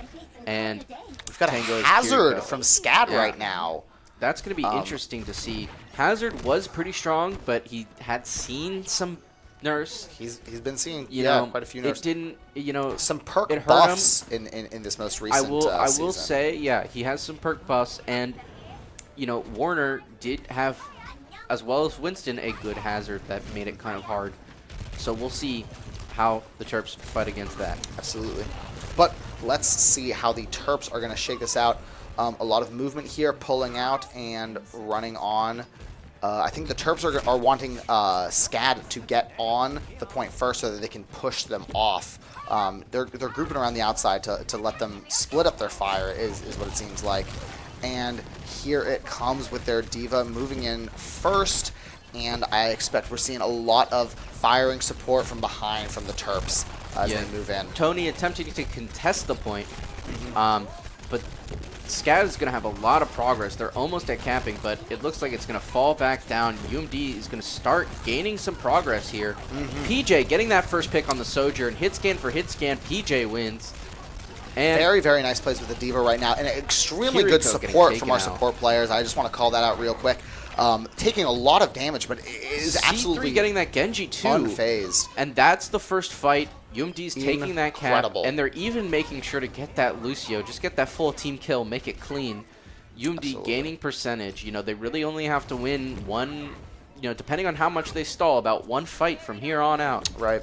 And we've got Tango a Hazard from SCAD right now. That's going to be interesting to see. Hazard was pretty strong, but he had seen some nurse. He's been seeing quite a few nurse. It didn't, some perk buffs in this most recent season. I will say, he has some perk buffs, and Warner did have, as well as Winston, a good Hazard that made it kind of hard. So we'll see how the Terps fight against that. Absolutely. But let's see how the Terps are going to shake this out. A lot of movement here, pulling out and running on. I think the Terps are wanting SCAD to get on the point first so that they can push them off. They're grouping around the outside to let them split up their fire is what it seems like. And here it comes with their Diva moving in first, and I expect we're seeing a lot of firing support from behind from the Terps as they move in. Tony attempting to contest the point, but SCAD is going to have a lot of progress. They're almost at camping, but it looks like it's going to fall back down. UMD is going to start gaining some progress here. PJ getting that first pick on the Sojourn. Hit scan for hit scan. PJ wins. And very, very nice plays with the Diva right now, and extremely good support from our support players. I just want to call that out real quick. Taking a lot of damage, but it is absolutely getting that Genji too. Unfazed. And that's the first fight. UMD's taking that cap, Incredible. and they're even making sure to get that Lucio. Just get that full team kill, make it clean. UMD gaining percentage. They really only have to win one, depending on how much they stall, about one fight from here on out. Right.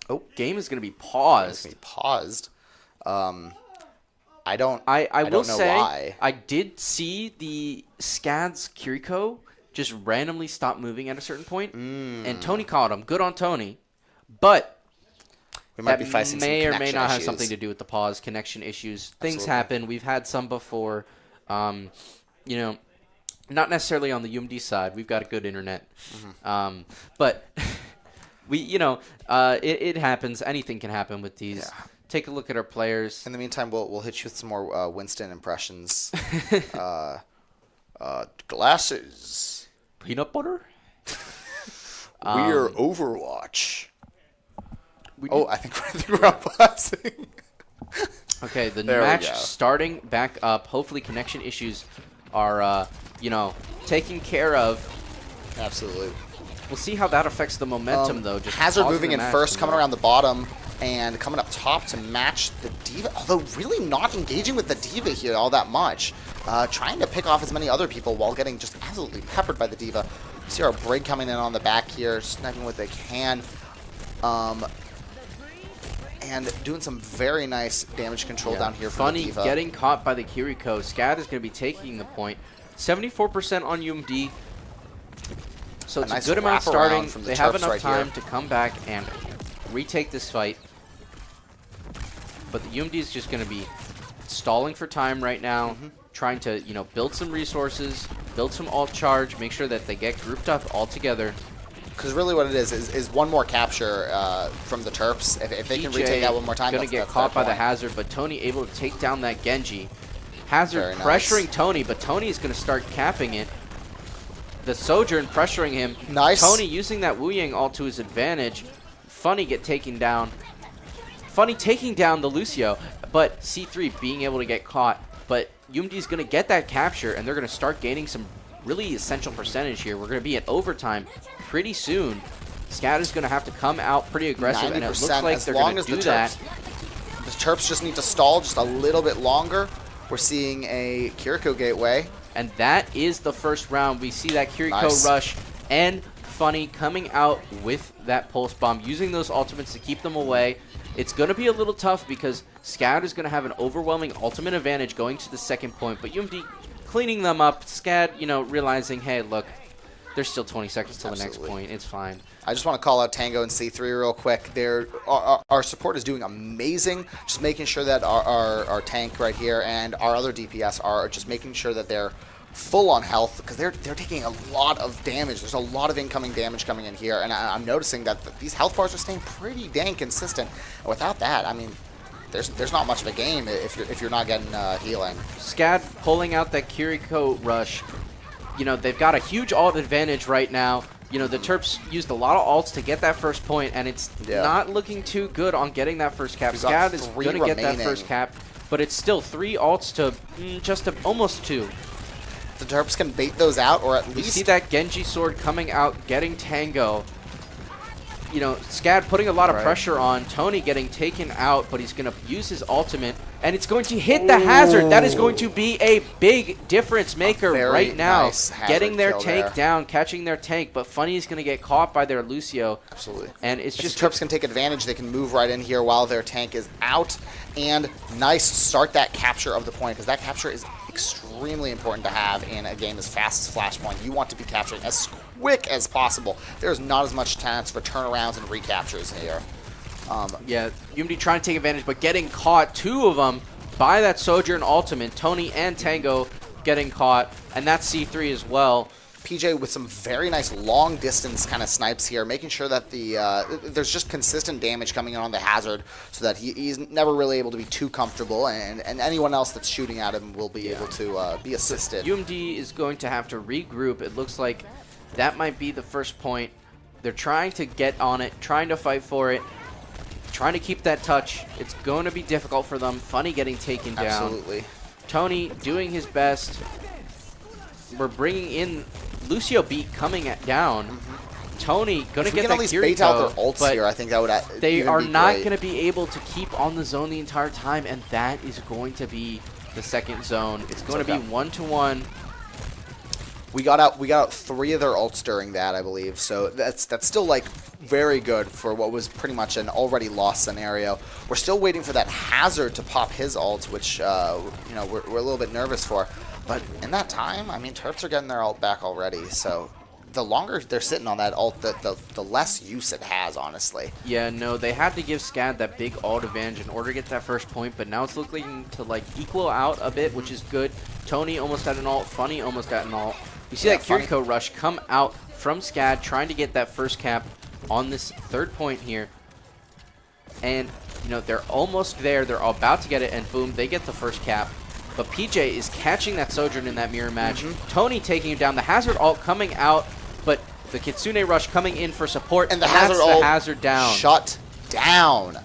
Oh, game is going to be paused. I don't will know say, why. I did see the SCAD's Kiriko just randomly stop moving at a certain point, and Tony caught him. Good on Tony. But we might be facing may some or may not issues. have something to do with the pause, connection issues. Things happen. We've had some before. Not necessarily on the UMD side. We've got a good internet. But it happens. Anything can happen with these. Yeah. Take a look at our players. In the meantime, we'll hit you with some more Winston impressions. Glasses. Peanut butter? We're Overwatch. I think we're outpassing. Okay, the There we match go. starting back up. Hopefully connection issues are, taken care of. Absolutely. We'll see how that affects the momentum, though. Just Hazard pausing moving the in match first, and coming then- around the bottom, and coming up top to match the D.Va. Although really not engaging with the D.Va here all that much. Trying to pick off as many other people while getting just absolutely peppered by the D.Va. You see our Brig coming in on the back here, sniping what they can. And doing some very nice damage control down here for Funny the D.Va. getting caught by the Kiriko. SCAD is going to be taking the point. 74% on UMD. So it's nice a good amount wraparound starting. from the They have Terps enough right time here. to come back and retake this fight. But the UMD is just going to be stalling for time right now, trying to, build some resources, build some alt charge, make sure that they get grouped up all together. Because really what it is one more capture from the Terps. If they can retake that one more time, going to get that's caught their by the point. Hazard, but Tony able to take down that Genji. Hazard Very nice. pressuring Tony, but Tony is going to start capping it. The Sojourn pressuring him. Nice. Tony using that Wu Yang ult to his advantage. Funny get taken down. Funny taking down the Lucio, but C3 being able to get caught. But UMD is going to get that capture, and they're going to start gaining some really essential percentage here. We're going to be at overtime pretty soon. SCAD is going to have to come out pretty aggressive, and it looks 90% like as they're long going as to do the that. The Terps just need to stall just a little bit longer. We're seeing a Kiriko gateway. And that is the first round. We see that Kiriko Nice. rush and Funny coming out with that pulse bomb, using those ultimates to keep them away. It's going to be a little tough because SCAD is going to have an overwhelming ultimate advantage going to the second point, but UMD cleaning them up. SCAD, realizing, hey, look, there's still 20 seconds till the next Absolutely. point. It's fine. I just want to call out Tango and C3 real quick. Our support is doing amazing, just making sure that our tank right here and our other DPS are just making sure that they're full on health, because they're taking a lot of damage. There's a lot of incoming damage coming in here, and I'm noticing that these health bars are staying pretty dang consistent. And without that, I mean, there's not much of a game if you're not getting healing. SCAD pulling out that Kiriko rush. They've got a huge ult advantage right now. The Terps used a lot of ults to get that first point, and it's not looking too good on getting that first cap. We've got SCAD is 3 going to get that remaining. first cap, but it's still 3 ults to almost 2. The Terps can bait those out, or at You least see that Genji sword coming out, getting Tango. SCAD putting a lot of pressure on. Tony getting taken out, but he's going to use his ultimate, and it's going to hit the Hazard. That is going to be a big difference maker very right now. nice Hazard Getting their kill tank there. down, catching their tank, but Funny is going to get caught by their Lucio. Absolutely. And it's If just the Terps can take advantage, they can move right in here while their tank is out. And nice, start that capture of the point, because that capture is extremely important to have in a game as fast as Flashpoint. You want to be capturing as quick as possible. There's not as much chance for turnarounds and recaptures here. Yeah, UMD trying to take advantage, but getting caught, 2 of them, by that Sojourn ultimate. Tony and Tango getting caught, and that's C3 as well. PJ with some very nice long distance kind of snipes here, making sure that there's just consistent damage coming in on the Hazard, so that he's never really able to be too comfortable, and anyone else that's shooting at him will be able to be assisted. UMD is going to have to regroup. It looks like that might be the first point. They're trying to get on it, trying to fight for it, trying to keep that touch. It's going to be difficult for them. Funny getting taken down. Absolutely. Tony doing his best. We're bringing in Lucio beat coming down. Tony going to If we get can that at least bait out Kiriko, their ults but here, I think that would they even are be not great. going to be able to keep on the zone the entire time, and that is going to be the second zone. It's going to be 1-to-1. We got out 3 of their ults during that, I believe. So that's still like very good for what was pretty much an already lost scenario. We're still waiting for that Hazard to pop his ult, which we're a little bit nervous for. But in that time, I mean, Terps are getting their ult back already. So the longer they're sitting on that ult, the less use it has, honestly. Yeah, no, they had to give SCAD that big ult advantage in order to get that first point, but now it's looking to like equal out a bit, which is good. Tony almost had an ult, Funny almost got an ult. You see that Funny. Kiriko rush come out from SCAD, trying to get that first cap. on this third point here. And, you know, they're almost there. They're about to get it, and boom, they get the first cap. But PJ is catching that Sojourn in that mirror match. Tony taking him down. The Hazard ult coming out, but the Kitsune Rush coming in for support. And the that's Hazard ult Hazard down. shut down.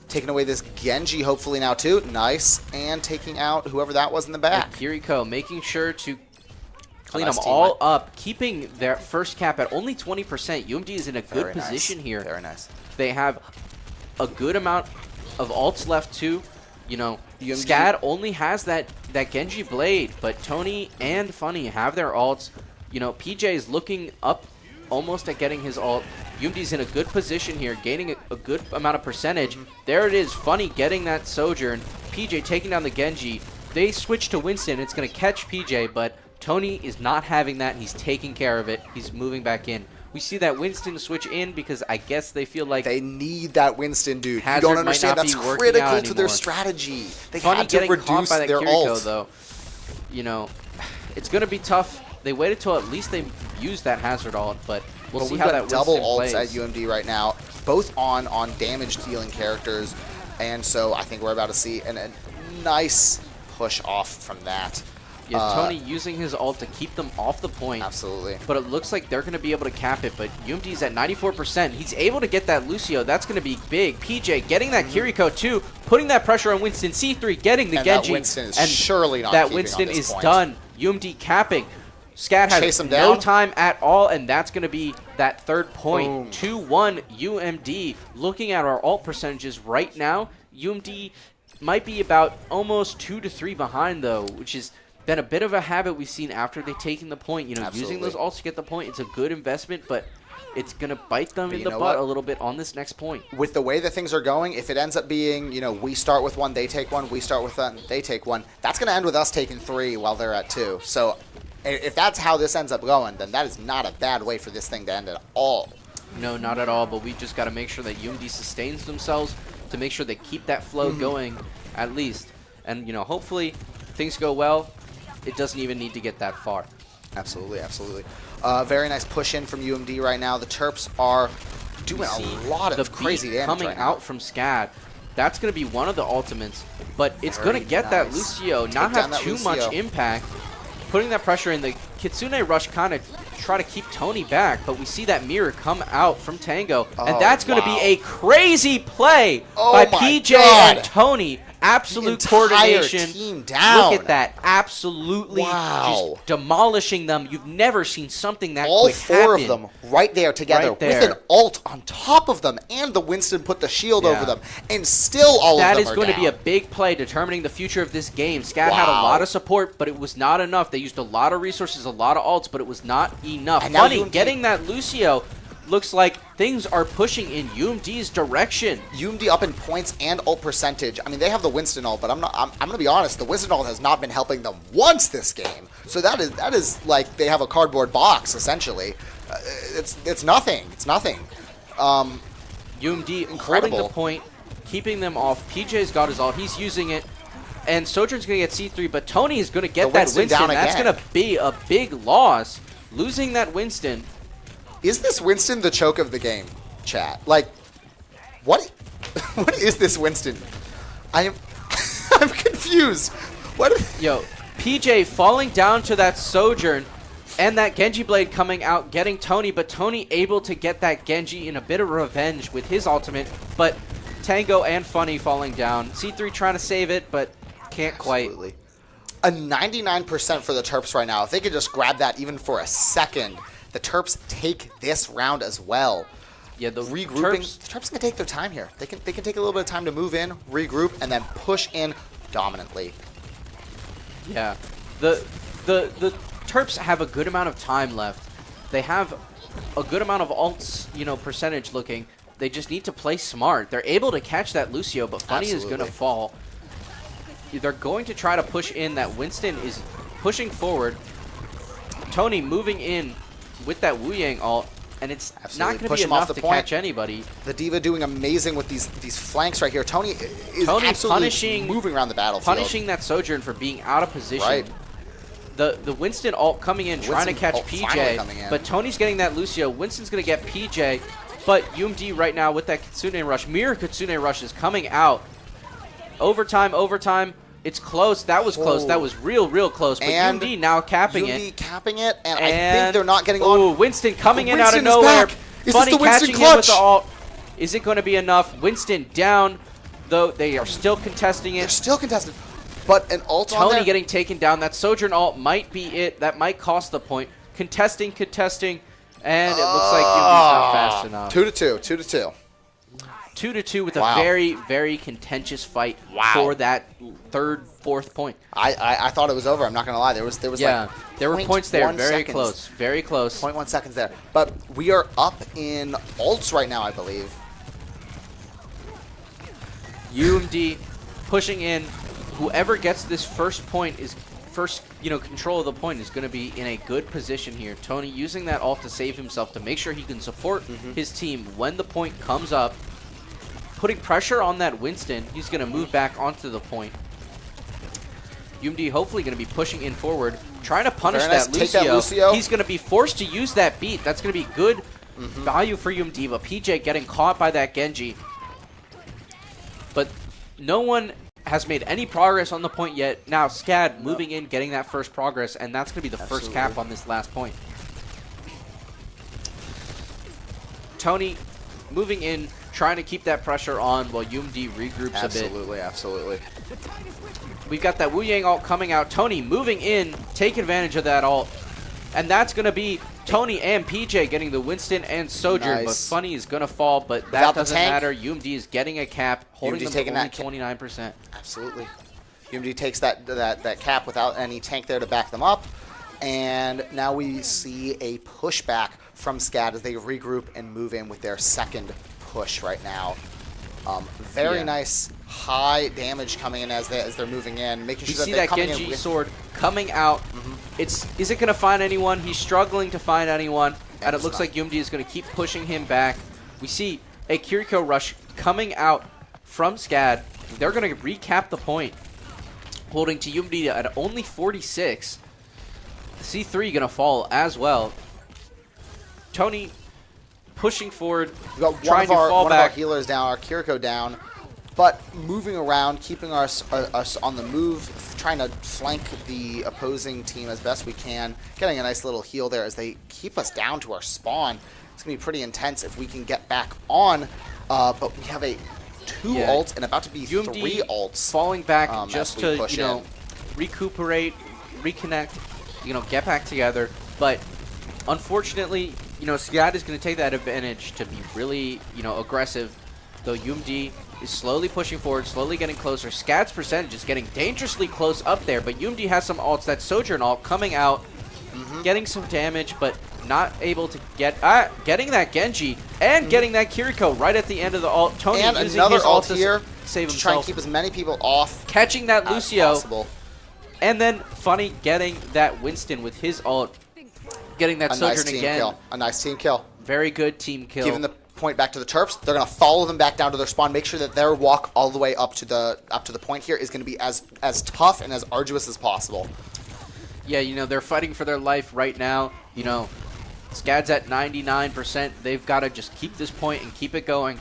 Taking away this Genji hopefully now too. Nice. And taking out whoever that was in the back. Kiriko making sure to clean nice them team, all right? up, keeping their first cap at only 20%. UMD is in a good Very nice. position here. Very nice. They have a good amount of ults left too. You know, UMG SCAD only has that Genji Blade, but Tony and Funny have their ults. You know, PJ is looking up almost at getting his ult. UMD's in a good position here, gaining a good amount of percentage. There it is, Funny getting that Sojourn. PJ taking down the Genji. They switch to Winston. It's going to catch PJ, but Tony is not having that. He's taking care of it. He's moving back in. We see that Winston switch in because I guess they feel like They need that Winston, dude. Hazard You don't might understand. not be That's working critical out to their anymore. strategy. They Funny had to getting caught reduce by that their Kiriko, ult. though. You know, it's going to be tough. They waited till at least they used that Hazard ult, but we'll But see we've how got that double Winston ults plays. at UMD right now, both on damage dealing characters, and so I think we're about to see a nice push off from that. Yeah, Tony using his ult to keep them off the point. Absolutely. But it looks like they're going to be able to cap it, but UMD's at 94%. He's able to get that Lucio. That's going to be big. PJ getting that Kiriko too, putting that pressure on Winston. C3 getting the And Genji. that Winston is and surely not that keeping Winston on this is point. done. UMD capping. SCAD Chase has him no down. time at all, and that's going to be that third point. Boom. 2-1 UMD. Looking at our ult percentages right now, UMD might be about almost 2 to 3 behind, though, which has been a bit of a habit we've seen after they've taken the point. You know, Absolutely. using those ults to get the point, it's a good investment, but it's going to bite them But in you the know butt what? a little bit on this next point. With the way that things are going, if it ends up being, you know, we start with one, they take one, we start with one, they take one, that's going to end with us taking 3 while they're at 2. So if that's how this ends up going, then that is not a bad way for this thing to end at all. No, not at all, but we just got to make sure that UMD sustains themselves to make sure they keep that flow going at least. And, you know, hopefully things go well. It doesn't even need to get that far. Absolutely, absolutely. Very nice push in from UMD right now. The Terps are doing See a lot the of crazy beat damage coming right now. out from SCAD. That's going to be one of the ultimates, but it's Very going to get that nice. Lucio, Take not down have that too Lucio. much impact. Putting that pressure in, the Kitsune Rush kind of try to keep Tony back, but we see that mirror come out from Tango, and Oh, that's going to wow. be a crazy play Oh by my PJ God. and Tony. Absolute The entire coordination. team down. Look at that. Absolutely Wow. just demolishing them. You've never seen something that All quick 4 happen. of them right there together Right there. with an ult on top of them, and the Winston put the shield Yeah. over them, and still all That of them is are going to be a down. big play determining the future of this game. SCAD had a Wow. lot of support, but it was not enough. They used a lot of resources, a lot of ults, but it was not enough. And now Funny, UMD getting that Lucio looks like things are pushing in UMD's direction. UMD up in points and ult percentage. I mean, they have the Winston ult, but I'm going to be honest. The Winston ult has not been helping them once this game. So that is like they have a cardboard box essentially. It's nothing. It's nothing. UMD Incredible. holding the point, keeping them off. PJ's got his ult. He's using it. And Sojourn's going to get C3, but Tony is going to get The that Winston Winston. down That's again. going to be a big loss. Losing that Winston. Is this Winston the choke of the game, chat? Like, what? What is this Winston? I'm confused. What? Yo, PJ falling down to that Sojourn and that Genji Blade coming out, getting Tony, but Tony able to get that Genji in a bit of revenge with his ultimate, but Tango and Funny falling down. C3 trying to save it, but can't quite. Absolutely. A 99% for the Terps right now. If they could just grab that even for a second, the Terps take this round as well. Yeah, the Regrouping. Terps, The Terps can take their time here. They can take a little bit of time to move in, regroup, and then push in dominantly. yeah. The Terps have a good amount of time left. They have a good amount of ults, you know, percentage looking. They just need to play smart. They're able to catch that Lucio, but Funny is going to Absolutely. fall. They're going to try to push in. That Winston is pushing forward. Tony moving in with that Wu Yang ult, and it's Absolutely. not going to Push be him off enough the to point. catch anybody. The Diva doing amazing with these flanks right here. Tony is Tony absolutely moving around the battlefield. punishing that Sojourn for being out of position. Right. The Winston ult coming in, trying to Winston catch ult finally PJ, coming in. but Tony's getting that Lucio. Winston's going to get PJ. But UMD right now with that Kitsune Rush, Mirror Kitsune Rush is coming out. Overtime. It's close. That was close. That was real close. But And UMD now capping it. UMD capping it, and I think they're not getting on. Ooh, Winston coming in out of Winston is nowhere. back. Is Funny this the Winston catching him with clutch? the ult. Is it going to be enough? Winston down, though they are still contesting They're it. still contested. But an ult on Tony there. getting taken down. That Sojourn ult might be it. That might cost the point. Contesting, and it looks like UMD's not fast enough. 2-2. 2-2. 2-2 with a Wow. very contentious fight for that third, fourth point. I thought it was over. I'm not gonna lie. There was Yeah, like there were points there. 0.1 Very seconds. close. Very close. 0.1 seconds there. But we are up in ults right now, I believe. UMD pushing in. Whoever gets this first point is control of the point is going to be in a good position here. Tony using that ult to save himself to make sure he can support his team when the point comes up. Putting pressure on that Winston. He's going to move back onto the point. UMD hopefully going to be pushing in forward, trying to punish Very nice. that, Take Lucio. that Lucio. He's going to be forced to use that beat. That's going to be good value for UMD, but PJ getting caught by that Genji. But no one has made any progress on the point yet. Now SCAD moving in, getting that first progress, and that's going to be the first cap on this last point. Tony moving in, trying to keep that pressure on while UMD regroups a bit. Absolutely. We've got that Wu Yang ult coming out. Tony moving in, take advantage of that ult. And that's going to be Tony and PJ getting the Winston and Sojourn. Nice. But Funny is going to fall, but that Without the doesn't tank. matter. UMD is getting a cap, holding UMD's them taking to only that 29%. Absolutely. UMD takes that cap without any tank there to back them up. And now we see a pushback from SCAD as they regroup and move in with their second push right now. Very nice high damage coming in as they're moving in, making We sure see that they're that coming in Genji with sword coming out. Is it going to find anyone? He's struggling to find anyone. And it looks like UMD is going to keep pushing him back. We see a Kiriko rush coming out from SCAD. They're going to recap the point, holding to UMD at only 46. C3 going to fall as well. Tony pushing forward, We've got trying to one fall of our back. healers down, our Kiriko down, but moving around, keeping us on the move, trying to flank the opposing team as best we can, getting a nice little heal there as they keep us down to our spawn. It's going to be pretty intense if we can get back on, but we have two ults and about to be UMD 3 ults. falling back as just we to, push in. recuperate, reconnect, get back together. But unfortunately, SCAD is going to take that advantage to be really, aggressive. Though UMD is slowly pushing forward, slowly getting closer. SCAD's percentage is getting dangerously close up there, but UMD has some ults. That Sojourn ult coming out, getting some damage, but not able to getting that Genji and getting that Kiriko right at the end of the ult. Tony And using another his ult ult here to save to try and himself. keep as many people off Catching that as Lucio. possible. And then Funny getting that Winston with his ult. Getting that A Sojourn nice team again. kill. A nice team kill. Very good team kill. Giving the point back to the Terps. They're going to follow them back down to their spawn. Make sure that their walk all the way up to the point here is going to be as tough and as arduous as possible. Yeah, they're fighting for their life right now. SCAD's at 99%. They've got to just keep this point and keep it going.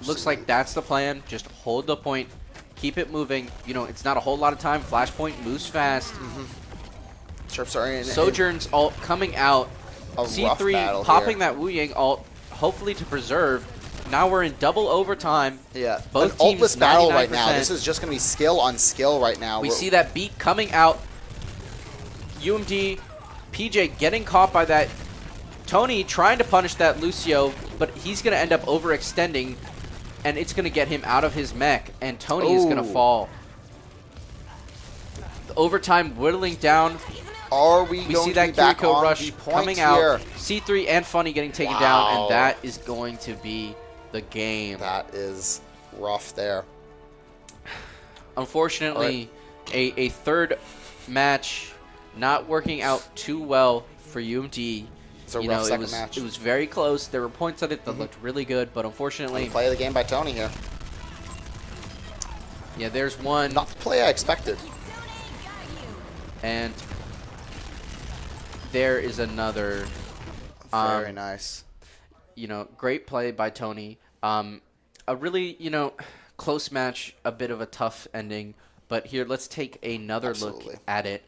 Looks like that's the plan. Just hold the point. Keep it moving. It's not a whole lot of time. Flashpoint moves fast. Terps are in Sojourn's ult coming out. a rough C3 battle popping here. that Wu Yang ult, hopefully to preserve. Now we're in double overtime. Yeah, Both an teams ultless battle right now. 99%. This is just going to be skill on skill right now. We see that beat coming out. UMD, PJ getting caught by that. Tony trying to punish that Lucio, but he's going to end up overextending, and it's going to get him out of his mech, and Tony is going to fall. The overtime whittling down. Are we We going see to that be back Kiriko on rush the point coming here? out. C3 and Funny getting taken down, Wow. and that is going to be the game. That is rough there. Unfortunately, a third match not working out too well for UMD. It's a rough second match. It was very close. There were points at it that looked really good, but unfortunately, Play of the game by Tony here. yeah, there's one, Not the play I expected. and there is another. Very nice. great play by Tony. A really, close match, a bit of a tough ending. But here, let's take another Absolutely. look at it.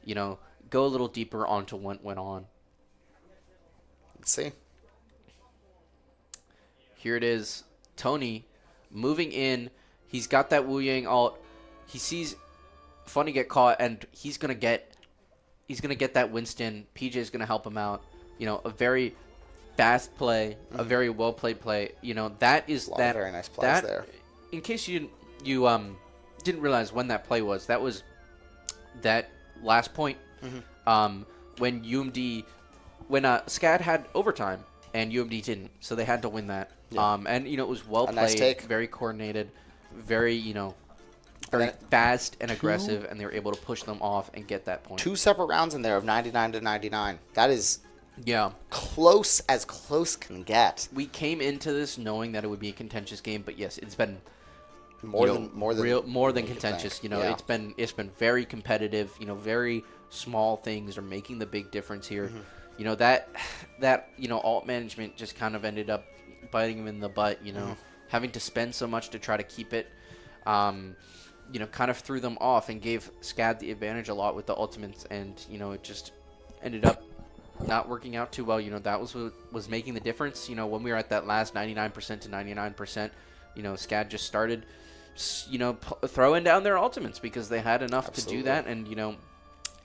Go a little deeper onto what went on. Let's see. Here it is. Tony moving in. He's got that Wu Yang ult. He sees Funny get caught, and he's gonna get that Winston. PJ's gonna help him out. A very fast play, a very well played play. That is that Very nice plays there. In case you didn't realize when that play was, that was that last point. When UMD, when SCAD had overtime and UMD didn't, so they had to win that. Yeah. And it was well played, nice take. very coordinated, very very fast and aggressive, and they were able to push them off and get that point. 2 separate rounds in there of 99 to 99. That is close as close can get. We came into this knowing that it would be a contentious game, but yes, it's been more than contentious. Yeah. It's been very competitive. Very small things are making the big difference here. That alt management just kind of ended up biting him in the butt. Having to spend so much to try to keep it. Kind of threw them off and gave SCAD the advantage a lot with the ultimates, and it just ended up not working out too well. That was what was making the difference. When we were at that last 99% to 99%, SCAD just started, throwing down their ultimates because they had enough to do that, and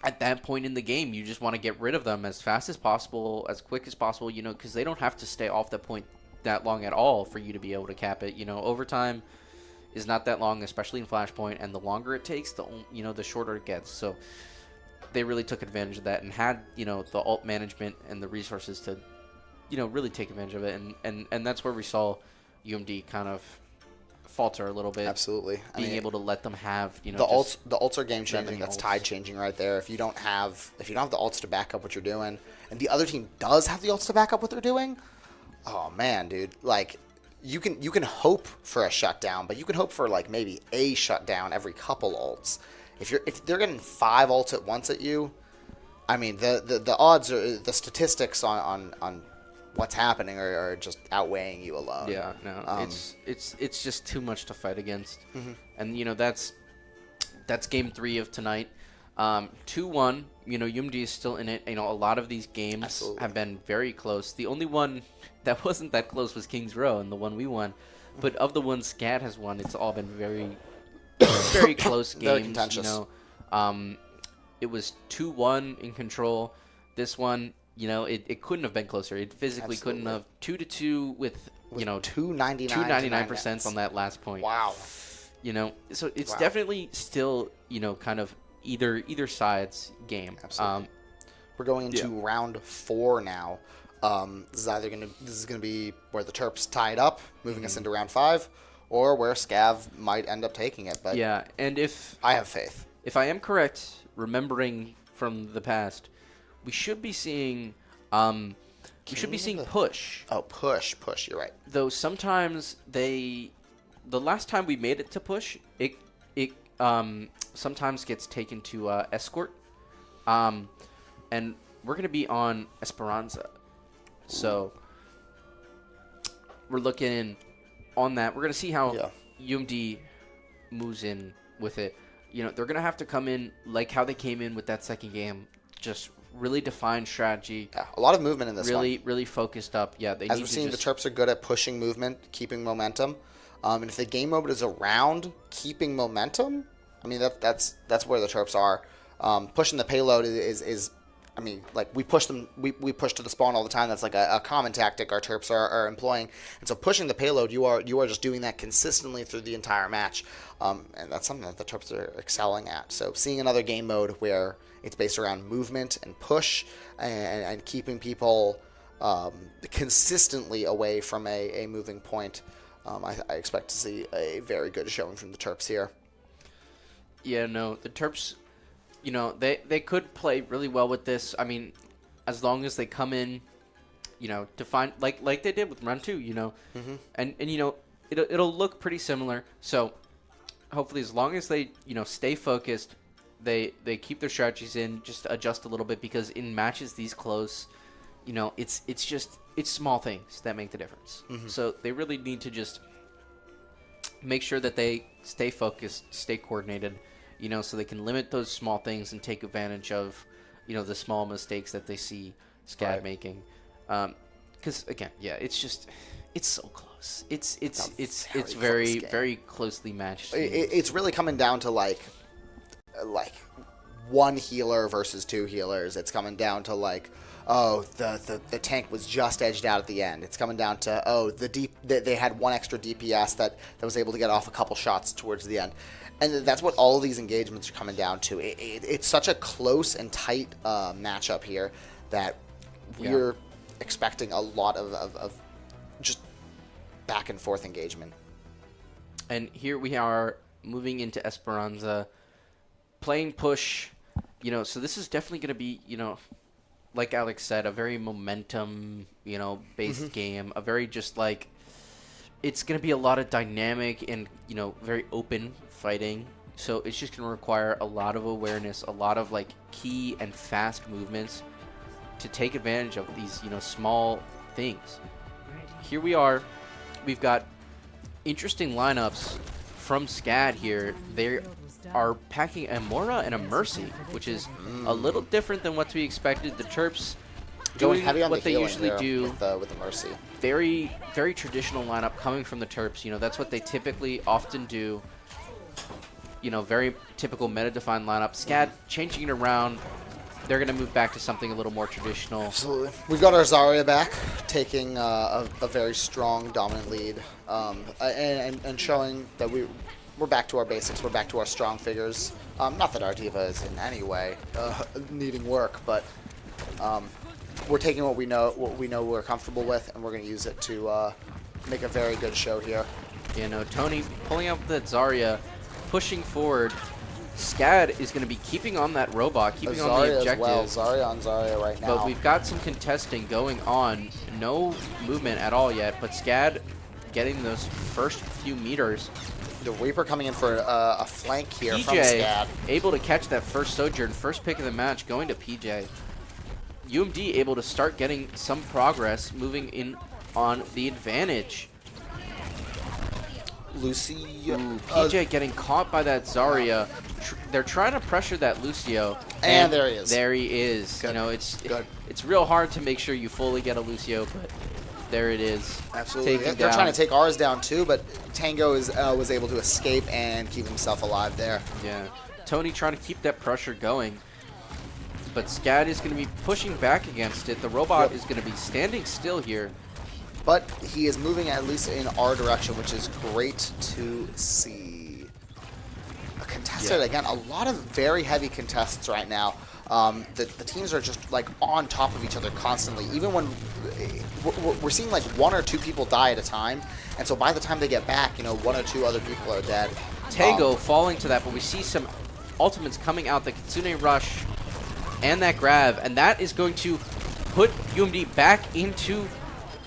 at that point in the game, you just want to get rid of them as fast as possible, as quick as possible, because they don't have to stay off the point that long at all for you to be able to cap it. Overtime is not that long, especially in Flashpoint, and the longer it takes, the shorter it gets. So they really took advantage of that and had the ult management and the resources to really take advantage of it, and that's where we saw UMD kind of falter a little bit. Absolutely. Being able to let them have the ults are game changing. That's tide changing right there. If you don't have the ults to back up what you're doing, and the other team does have the ults to back up what they're doing, oh man, dude, like. You can hope for a shutdown, but you can hope for like maybe a shutdown every couple ults. If they're getting 5 ults at once at you, I mean the odds are, the statistics on what's happening are just outweighing you alone. Yeah, no, it's just too much to fight against, and that's game 3 of tonight. 2-1. UMD is still in it. A lot of these games have been very close. The only one that wasn't that close was Kings Row, and the one we won. But of the ones SCAD has won, it's all been very, very close games. Very contentious. It was 2-1 in control. This one, it couldn't have been closer. It physically couldn't have. 2-2 with 299% on that last point. Wow. So it's definitely still kind of either side's game. Absolutely. We're going into round 4 now. This is gonna be where the Terps tie it up, moving us into round 5, or where Scav might end up taking it. But yeah, and if I have faith, if I am correct, remembering from the past, we should be seeing push. Oh, push. You're right. Though sometimes the last time we made it to push, it sometimes gets taken to escort, and we're gonna be on Esperanza. So we're looking on that. We're going to see how UMD moves in with it. They're going to have to come in like how they came in with that second game. Just really defined strategy. Yeah, a lot of movement in this one. Really focused up. Yeah, as we're seeing, the Terps are good at pushing movement, keeping momentum. And if the game mode is around keeping momentum, I mean, that's where the Terps are. Pushing the payload is I mean, like, we push them, we push to the spawn all the time. That's like a common tactic our Terps are employing. And so pushing the payload, you are just doing that consistently through the entire match. And that's something that the Terps are excelling at. So seeing another game mode where it's based around movement and push and keeping people consistently away from a moving point, I expect to see a very good showing from the Terps here. Yeah, no, the Terps... they could play really well with this. I mean, as long as they come in, to find like they did with Run 2, and it'll look pretty similar. So hopefully, as long as they stay focused, they keep their strategies in, just adjust a little bit, because in matches these close, you know, it's small things that make the difference. So they really need to just make sure that they stay focused, stay coordinated, you know, so they can limit those small things and take advantage of, you know, the small mistakes that they see SCAD making. Because again, yeah, it's so close. It's very very closely matched. It's really coming down to like one healer versus two healers. It's coming down to like, oh, the tank was just edged out at the end. It's coming down to, oh, they had one extra DPS that was able to get off a couple shots towards the end. And that's what all of these engagements are coming down to. It's such a close and tight matchup here that we're expecting a lot of just back and forth engagement. And here we are moving into Esperanza, playing push, you know, so this is definitely going to be, you know, like Alex said, a very momentum, you know, based game, a very just like, it's going to be a lot of dynamic and, you know, very open fighting. So it's just going to require a lot of awareness, a lot of like key and fast movements to take advantage of these, you know, small things. Here we are. We've got interesting lineups from SCAD here. They are packing a Mora and a Mercy, which is a little different than what we expected. The Terps doing heavy on what the they usually do with the Mercy. Very, very traditional lineup coming from the Terps. You know, that's what they typically often do. You know, very typical meta-defined lineup. SCAD changing it around. They're going to move back to something a little more traditional. Absolutely. We've got our Zarya back, taking a very strong, dominant lead, and showing that we're back to our basics. We're back to our strong figures. Not that our diva is in any way needing work, but we're taking what we know we're comfortable with, and we're going to use it to make a very good show here. You know, Tony pulling out the Zarya, pushing forward. SCAD is going to be keeping on that robot, keeping on the objective. As well. Zarya on Zarya right now. But we've got some contesting going on. No movement at all yet, but SCAD getting those first few meters. The Reaper coming in for a flank here from PJ SCAD. able to catch that first Sojourn, first pick of the match, going to PJ. UMD able to start getting some progress, moving in on the advantage. Lucy. PJ getting caught by that Zarya. They're trying to pressure that Lucio. And there he is. There he is. Good. You know, it's Good. it's real hard to make sure you fully get a Lucio, but there it is. Absolutely. Taken They're down. trying to take ours down too, but Tango was able to escape and keep himself alive there. Yeah. Tony trying to keep that pressure going. But SCAD is going to be pushing back against it. The robot is going to be standing still here. But he is moving at least in our direction, which is great to see. A contested, again, a lot of very heavy contests right now. The teams are just like on top of each other constantly. Even when we're seeing like one or two people die at a time. And so by the time they get back, you know, one or two other people are dead. Tango falling to that, but we see some ultimates coming out. The Kitsune Rush and that grab. And that is going to put UMD back into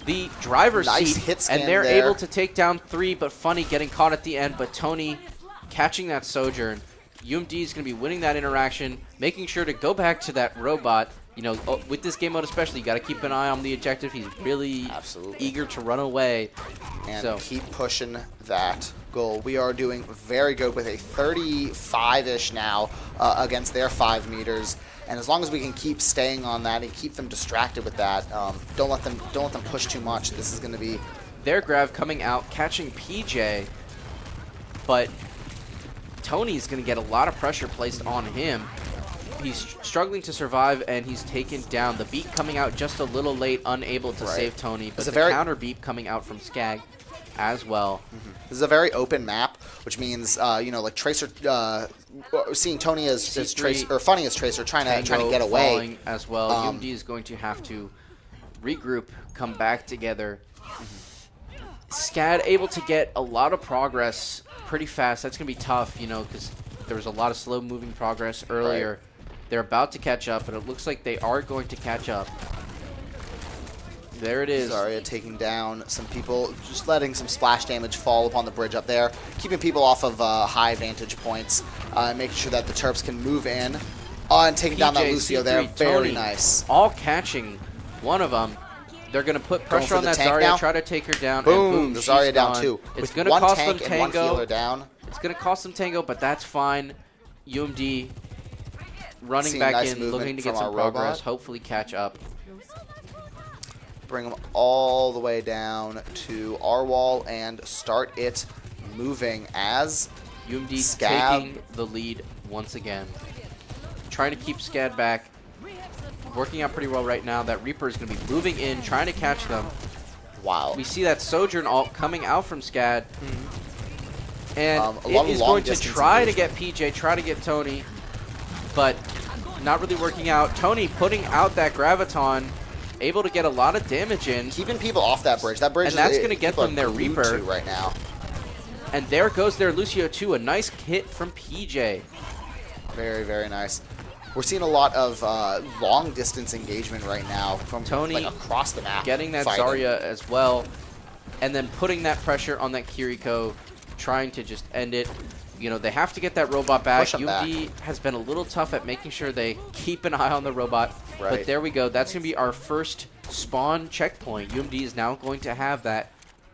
the driver's seat, hit and they're there. able to take down 3, but Funny getting caught at the end, but Tony catching that Sojourn. UMD is going to be winning that interaction, making sure to go back to that robot. You know, with this game mode especially, you got to keep an eye on the objective. He's really eager to run away. And keep pushing that goal. We are doing very good with a 35-ish now against their 5 meters. And as long as we can keep staying on that and keep them distracted with that, don't let them push too much. This is going to be their grab coming out, catching PJ, but Tony's going to get a lot of pressure placed on him. He's struggling to survive, and he's taken down. The beat coming out just a little late, unable to save Tony, but the counter beat coming out from SCAD as well. This is a very open map, which means you know, like Tracer, seeing Tony as Tracer or Funny as Tracer, trying to get away as well. UMD is going to have to regroup, come back together. SCAD able to get a lot of progress pretty fast. That's going to be tough, you know, because there was a lot of slow-moving progress earlier. They're about to catch up, and it looks like they are going to catch up. There it is. Zarya taking down some people, just letting some splash damage fall upon the bridge up there, keeping people off of high vantage points, making sure that the Terps can move in, and taking down that Lucio there. Very nice. All catching one of them. They're going to put Going pressure for on the that tank Zarya, now. try to take her down. Boom, and boom, the she's Zarya down gone. too. It's With going to one cost tank them and one Tango. healer down. It's going to cost them Tango, but that's fine. UMD running Seeing back nice in, movement looking to get from some our progress, robot. hopefully catch up. Bring them all the way down to our wall and start it moving as UMD SCAD. taking the lead once again. Trying to keep SCAD back. Working out pretty well right now. That Reaper is going to be moving in, trying to catch them. wow. We see that Sojourn ult coming out from SCAD. And A lot it of is long going to distance try to engagement. get PJ, try to get Tony, but not really working out. Tony putting out that Graviton, able to get a lot of damage in. Keeping people off that bridge. That bridge And is that's gonna get people are them their glued Reaper. to right now. And there goes their Lucio too. A nice hit from PJ. Very, very nice. We're seeing a lot of long distance engagement right now from Tony like across the map. Getting that fighting. Zarya as well. And then putting that pressure on that Kiriko, trying to just end it. You know, they have to get that robot back. Push 'em back. UMD has been a little tough at making sure they keep an eye on the robot. Right. But there we go. That's going to be our first spawn checkpoint. UMD is now going to have that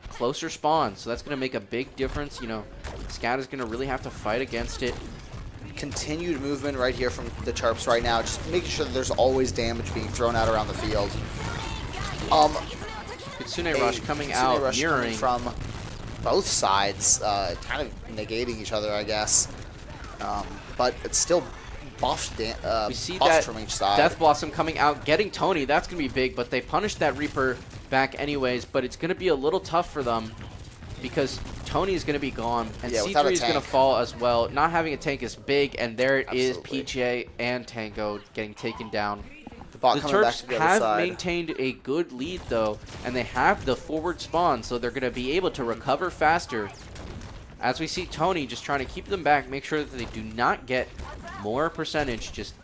closer spawn. So that's going to make a big difference. You know, SCAD is going to really have to fight against it. Continued movement right here from the Terps right now, just making sure that there's always damage being thrown out around the field. Kitsune Rush coming Kitsune out, Rush coming mirroring. from both sides, kind of negating each other, I guess. But it's still buffed, We see buffed that from each side. Death Blossom coming out, getting Tony. That's going to be big, but they punished that Reaper back anyways. But it's going to be a little tough for them because Tony is going to be gone, and Yeah, without a C3 is going to tank. fall as well. Not having a tank is big, and there it is, Absolutely. PJ and Tango getting taken down. The bot The coming back Terps to the other have side. maintained a good lead, though, and they have the forward spawn, so they're going to be able to recover faster. As we see Tony just trying to keep them back, make sure that they do not get more percentage, just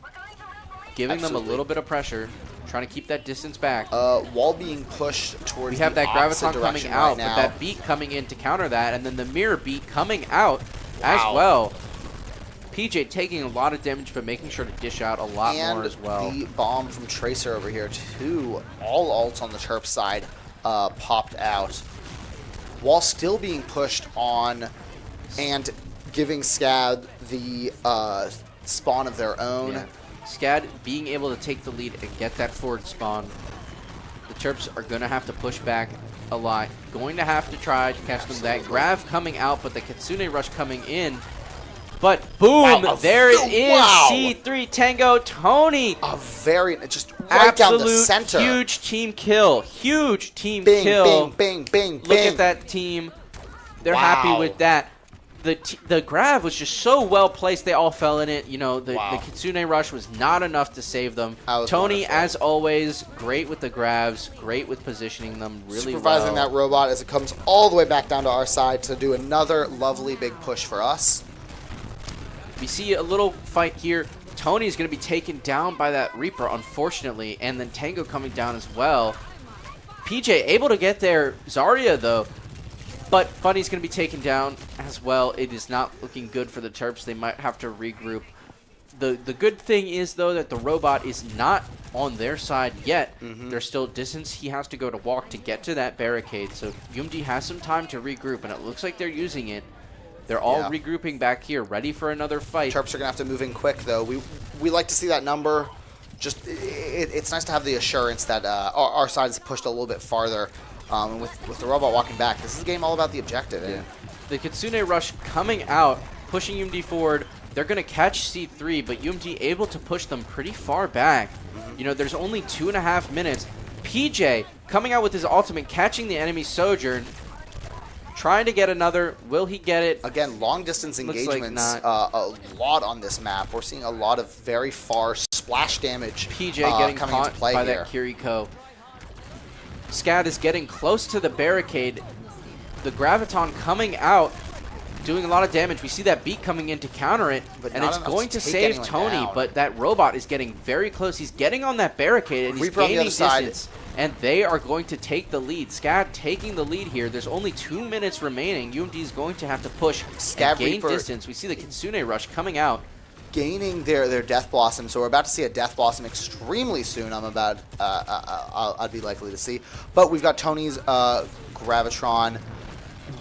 giving them Absolutely. a little bit of pressure, trying to keep that distance back. Wall being pushed towards We have the that opposite Graviton coming direction out, right now. but that beat coming in to counter that, and then the mirror beat coming out as Wow. well. PJ taking a lot of damage, but making sure to dish out a lot and more as well. the bomb from Tracer over here too. All ults on the Terp side popped out, while still being pushed on and giving SCAD the spawn of their own. Yeah. SCAD being able to take the lead and get that forward spawn. The Terps are going to have to push back a lot. Going to have to try to catch them. That Grav coming out, but the Kitsune Rush coming in. But boom, Wow, there it is. wow. C3 Tango Tony. A very just right down the Absolute center. huge team kill. Huge team Bing, kill. bing, bing, bing, Look bing. at that team. They're Wow. happy with that. The Grav was just so well placed. They all fell in it. You know, the Wow. Kitsune Rush was not enough to save them. That was Tony, wonderful. as always, great with the Gravs, great with positioning them really Supervising well. that robot as it comes all the way back down to our side to do another lovely big push for us. We see a little fight here. Tony's going to be taken down by that Reaper, unfortunately, and then Tango coming down as well. PJ able to get there. Zarya, though. But Bunny's going to be taken down as well. It is not looking good for the Terps. They might have to regroup. The good thing is, though, that the robot is not on their side yet. There's still distance he has to go to walk to get to that barricade. So UMD has some time to regroup, and it looks like they're using it. They're all Yeah. regrouping back here, ready for another fight. Terps are gonna have to move in quick though. We like to see that number. Just it's nice to have the assurance that our side is pushed a little bit farther. And with the robot walking back, this is a game all about the objective. Yeah. The Kitsune Rush coming out, pushing UMD forward. They're going to catch C3, but UMD able to push them pretty far back. You know, there's only 2.5 minutes. PJ coming out with his ultimate, catching the enemy Sojourn. Trying to get another. Will he get it? Again, long distance Looks like engagements, not. a lot on this map. We're seeing a lot of very far splash damage. PJ getting coming caught into play by here. that Kiriko. SCAD is getting close to the barricade. The Graviton coming out, doing a lot of damage. We see that beat coming in to counter it, But and not it's enough going to to take save anyone Tony, down. but that robot is getting very close. He's getting on that barricade, and he's Reaper on the gaining other side. distance, and they are going to take the lead. SCAD taking the lead here. There's only 2 minutes remaining. UMD is going to have to push SCAD and gain Reaper distance. We see the Kitsune Rush coming out. gaining their Death Blossom, so we're about to see a Death Blossom extremely soon. I'd be likely to see, but we've got Tony's Gravitron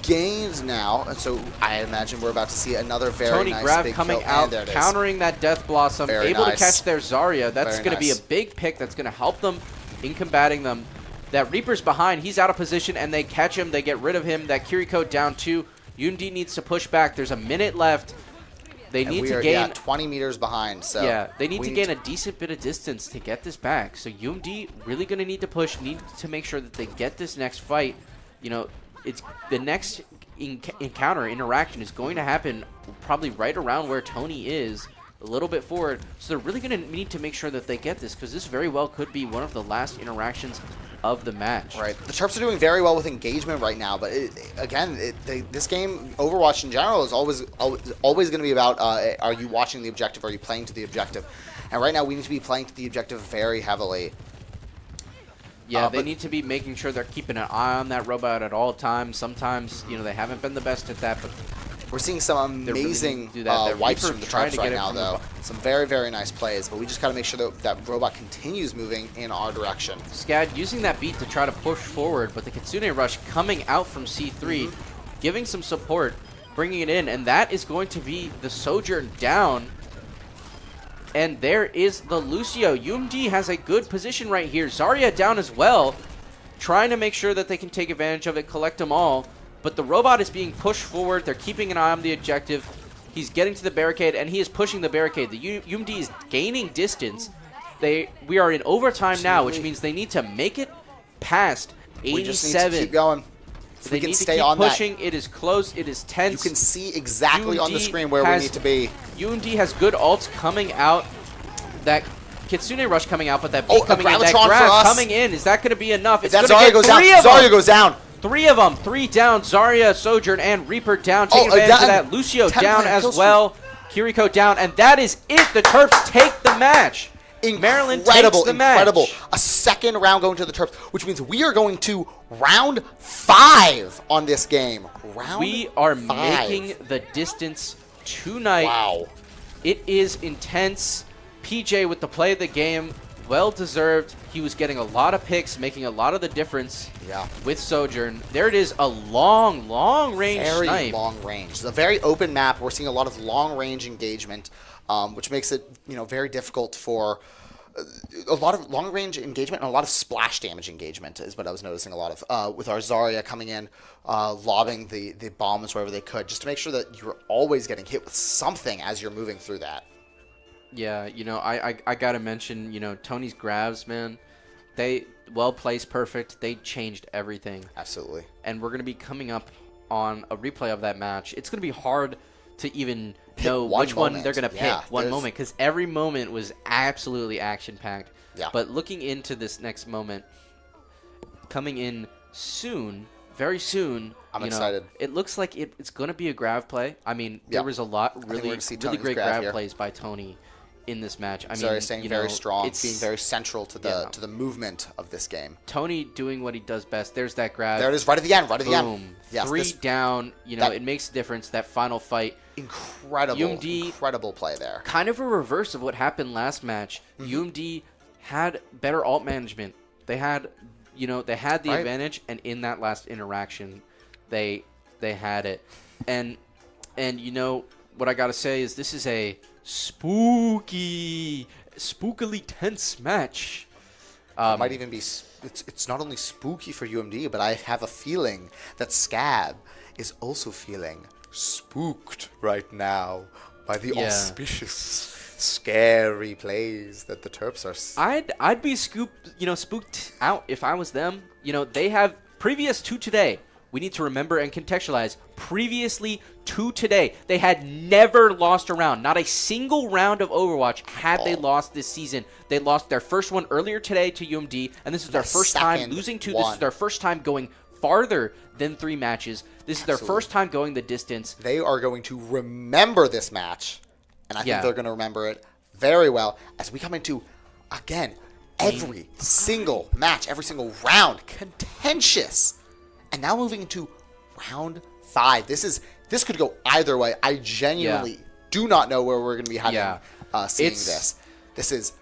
gains now, and so I imagine we're about to see another very Tony nice Grav big coming kill. out, And there it is. countering that Death Blossom, Very able nice. to catch their Zarya. That's Very going to be a nice. big pick that's going to help them in combating them. That Reaper's behind, he's out of position, and they catch him, they get rid of him. That Kiriko down 2. UMD needs to push back. There's a minute left. They And need we to are, gain 20 meters behind. So yeah, they need we to gain a decent bit of distance to get this back. So UMD really going to need to push, need to make sure that they get this next fight. You know, it's the next interaction is going to happen probably right around where Tony is, a little bit forward. So they're really going to need to make sure that they get this, because this very well could be one of the last interactions of the match. Right. The Terps are doing very well with engagement right now, but this game, Overwatch in general, is always going to be about are you watching the objective, are you playing to the objective? And right now we need to be playing to the objective very heavily. Yeah, they need to be making sure they're keeping an eye on that robot at all times. Sometimes, you know, they haven't been the best at that, but we're seeing some amazing wipes Reaper from the trying Terps to right get it now, from the though. Some very, very nice plays, but we just got to make sure that robot continues moving in our direction. SCAD using that beat to try to push forward, but the Kitsune Rush coming out from C3, giving some support, bringing it in, and that is going to be the Sojourn down. And there is the Lucio. UMD has a good position right here. Zarya down as well, trying to make sure that they can take advantage of it, collect them all. But the robot is being pushed forward. They're keeping an eye on the objective. He's getting to the barricade, and he is pushing the barricade. The UMD is gaining distance. We are in overtime now, which means they need to make it past 87. We just need to keep going. If we can stay keep on pushing. It is close. It is tense. You can see exactly on the UMD screen where we need to be. UMD has good ults coming out. That Kitsune Rush coming out, but that beat coming in. That Gravitron grab for us. coming in. Is that going to be enough? It's That going to Zarya get goes down. three of them. Zarya goes down. 3 of them. 3 down. Zarya, Sojourn, and Reaper down. Taking advantage of that. Lucio down as well. Kiriko down. And that is it. The Terps take the match. Maryland takes the match. A second round going to the Terps, which means we are going to round 5 on this game. We are making the distance tonight. Wow. It is intense. PJ with the play of the game. Well deserved. He was getting a lot of picks, making a lot of the difference with Sojourn. There it is, a long range snipe. Very long range. It's a very open map. We're seeing a lot of long range engagement, which makes it very difficult for a lot of long range engagement and a lot of splash damage engagement is what I was noticing a lot of with our Zarya coming in, lobbing the bombs wherever they could, just to make sure that you're always getting hit with something as you're moving through that. Yeah, I gotta mention, Tony's grabs, man. They placed, perfect. They changed everything. Absolutely. And we're gonna be coming up on a replay of that match. It's gonna be hard to even know which one they're gonna pick one moment, because every moment was absolutely action packed. Yeah. But looking into this next moment, coming in soon, very soon. I'm excited. It looks like it's gonna be a grab play. I mean, there was a lot really great grab plays by Tony in this match. I mean, staying very strong, being very central to the movement of this game. Tony doing what he does best. There's that grab. There it is, right at the end, Boom. Yes, 3 down. It makes a difference. That final fight. Incredible play there. Kind of a reverse of what happened last match. UMD had better ult management. They had, the advantage, and in that last interaction, they had it. And what I gotta say is this is a spookily tense match. It might even be. It's not only spooky for UMD, but I have a feeling that SCAD is also feeling spooked right now by the auspicious, scary plays that the Terps are. I'd be spooked out if I was them. They have previous to today. We need to remember and contextualize. Previously to today, they had never lost a round. Not a single round of Overwatch had they lost this season. They lost their first one earlier today to UMD, and this is their first time losing to. This is their first time going farther than 3 matches. This is their first time going the distance. They are going to remember this match, and I think they're going to remember it very well as we come into, again, every single match, every single round, contentious. And now moving into round 5. This could go either way. I genuinely do not know where we're going to be heading seeing this. This is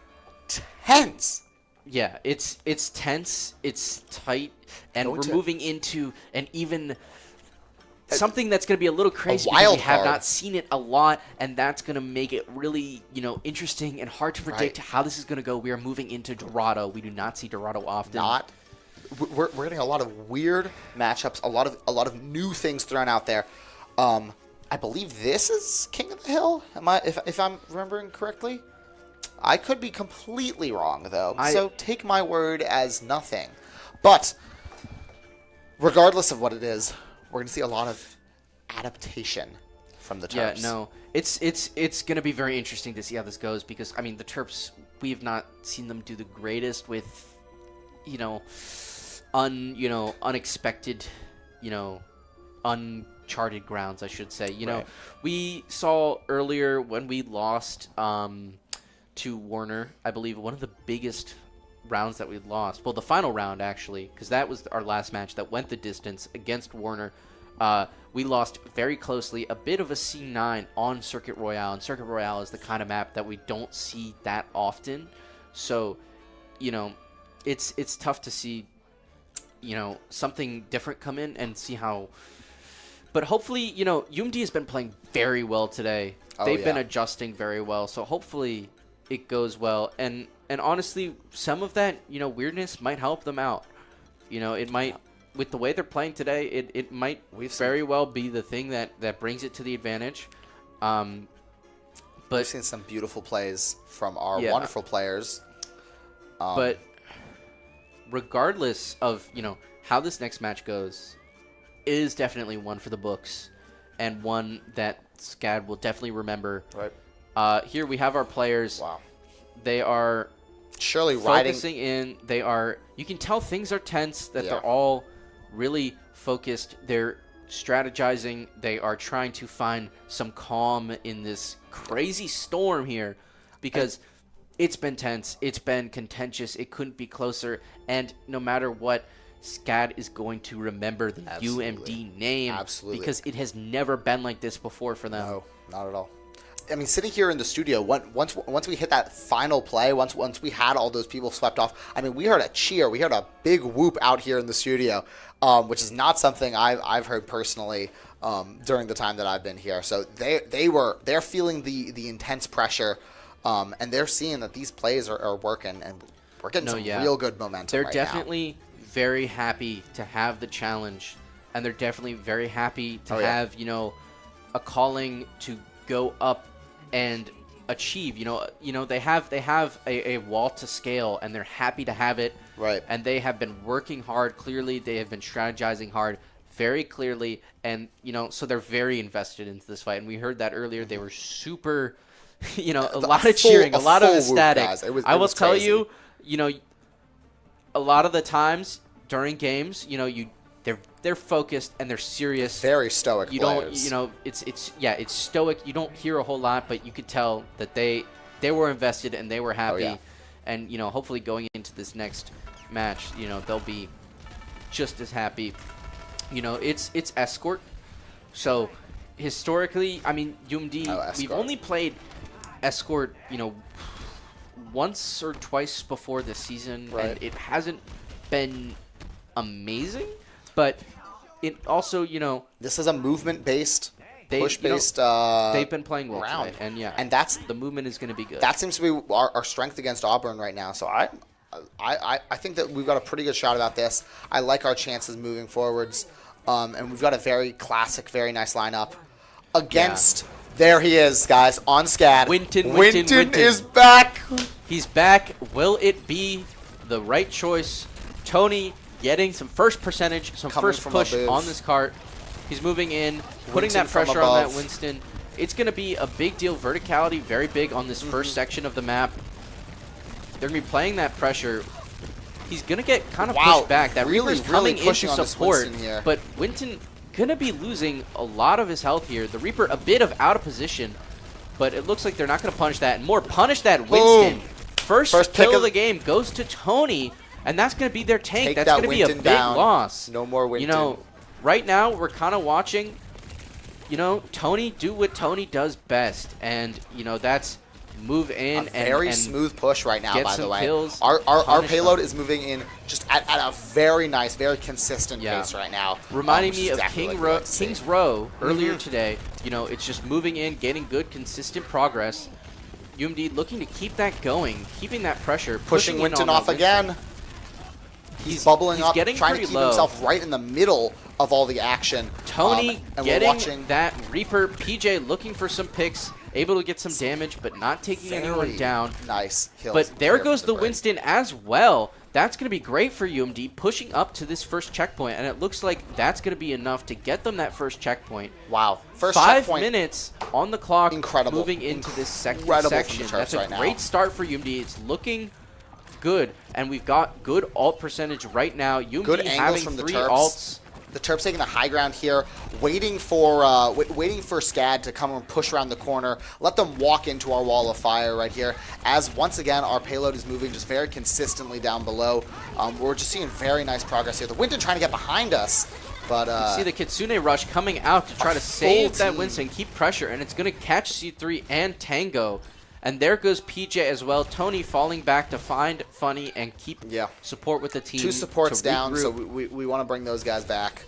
tense. Yeah, it's tense, it's tight, and we're moving into an even something that's going to be a little crazy because we have not seen it a lot, and that's going to make it really, interesting and hard to predict how this is going to go. We are moving into Dorado. We do not see Dorado often. We're getting a lot of weird matchups, a lot of new things thrown out there. I believe this is King of the Hill. If I'm remembering correctly? I could be completely wrong, though, so take my word as nothing. But regardless of what it is, we're going to see a lot of adaptation from the Terps. Yeah, no, it's going to be very interesting to see how this goes because, I mean, the Terps, we have not seen them do the greatest with, unexpected, uncharted grounds, I should say. We saw earlier when we lost to Warner, I believe one of the biggest rounds that we lost. Well, the final round, actually, because that was our last match that went the distance against Warner. We lost very closely, a bit of a C9 on Circuit Royale, and Circuit Royale is the kind of map that we don't see that often. So, it's tough to see, something different come in and see how. But hopefully, UMD has been playing very well today. They've been adjusting very well, so hopefully it goes well. And honestly, some of that, weirdness might help them out. It might, with the way they're playing today, it might very well be the thing that brings it to the advantage. But we've seen some beautiful plays from our wonderful players. But regardless of, how this next match goes, it is definitely one for the books and one that SCAD will definitely remember. Right. Here we have our players. Wow. They are surely focusing in. They are. You can tell things are tense. That they're all really focused. They're strategizing. They are trying to find some calm in this crazy storm here, because it's been tense. It's been contentious. It couldn't be closer. And no matter what, SCAD is going to remember the UMD name. Absolutely. Because it has never been like this before for them. No, not at all. I mean, sitting here in the studio, once we hit that final play, once we had all those people swept off, I mean, we heard a cheer. We heard a big whoop out here in the studio, which is not something I've heard personally during the time that I've been here. So they're feeling the intense pressure, and they're seeing that these plays are working, and we're getting some real good momentum. They're right definitely very happy to have the challenge, and they're definitely very happy to have a calling to go up and achieve. They have a wall to scale, and they're happy to have it. Right. And they have been working hard. Clearly, they have been strategizing hard, very clearly, and so they're very invested into this fight. And we heard that earlier. They were super, a lot of cheering, a lot of ecstatic. I will tell you, a lot of the times during games, they're focused and they're serious. Very stoic players. It's stoic. You don't hear a whole lot, but you could tell that they were invested and they were happy. And hopefully going into this next match, they'll be just as happy. It's Escort. So historically, I mean, UMD, we've only played Escort, once or twice before this season, and it hasn't been amazing, but it also, this is a movement-based, push-based they've been playing well round. Today, and and that's the movement is going to be good. That seems to be our strength against Auburn right now. So I think that we've got a pretty good shot about this. I like our chances moving forwards, and we've got a very classic, very nice lineup against. There he is, guys, on SCAD. Winton is back. He's back. Will it be the right choice? Tony getting some first percentage, some first push on this cart. He's moving in, putting that pressure on that Winston. It's going to be a big deal. Verticality, very big on this first section of the map. They're going to be playing that pressure. He's going to get kind of pushed back. That Reaper's coming in to support, but Winton going to be losing a lot of his health here. The Reaper a bit of out of position, but it looks like they're not going to punish that. And more punish that Winston. First kill of the game goes to Tony, and that's going to be their tank. That's going to be a big loss. No more Winton. Right now we're kind of watching you know, Tony do what Tony does best, and you know that's move in Very and smooth push right now, get by some the way. kills, Our punish payload them. is moving in just at a very nice, very consistent Yeah. pace right now. Reminding which me is of exactly like we like to see. King's Row earlier today. You know, it's just moving in, getting good, consistent progress. UMD looking to keep that going, keeping that pressure, Pushing in Winton on off that again. He's bubbling up, getting trying to pretty keep low. himself right in the middle of all the action. Tony and we're getting watching that Reaper. PJ looking for some picks, able to get some damage, but not taking anyone very down. nice kills. But there here goes from the Brig. Winston as well. That's going to be great for UMD, pushing up to this first checkpoint, and it looks like that's going to be enough to get them that first checkpoint. Wow. First 5 checkpoint. minutes on the clock, Incredible. moving into this second Incredible from the section. Terps That's a right now. great start for UMD. It's looking good, and we've got good ult percentage right now. UMD Good angles having from the 3 Terps. ults. The Terps taking the high ground here, waiting for SCAD to come and push around the corner. Let them walk into our wall of fire right here. As once again our payload is moving just very consistently down below. We're just seeing very nice progress here. The Winton trying to get behind us, but See the Kitsune rush coming out to try to save that team. Winston, keep pressure, and it's going to catch C3 and Tango. And there goes PJ as well. Tony falling back to find Funny and keep support with the team. 2 supports to down, regroup. so we want to bring those guys back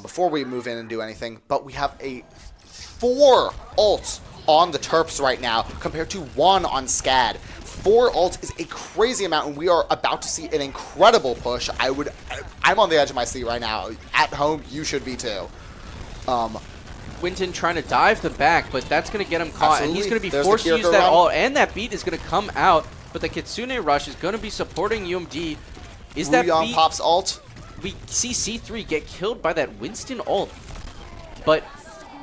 before we move in and do anything. But we have 4 ults on the Terps right now compared to 1 on SCAD. 4 ults is a crazy amount, and we are about to see an incredible push. I'm on the edge of my seat right now. At home, you should be too. Winton trying to dive the back, but that's going to get him caught, and he's going to be There's the forced to use Kiriko that run. ult, and that beat is going to come out, but the Kitsune rush is going to be supporting UMD. Is that Wuyong beat? pops ult. We see C3 get killed by that Winston ult, but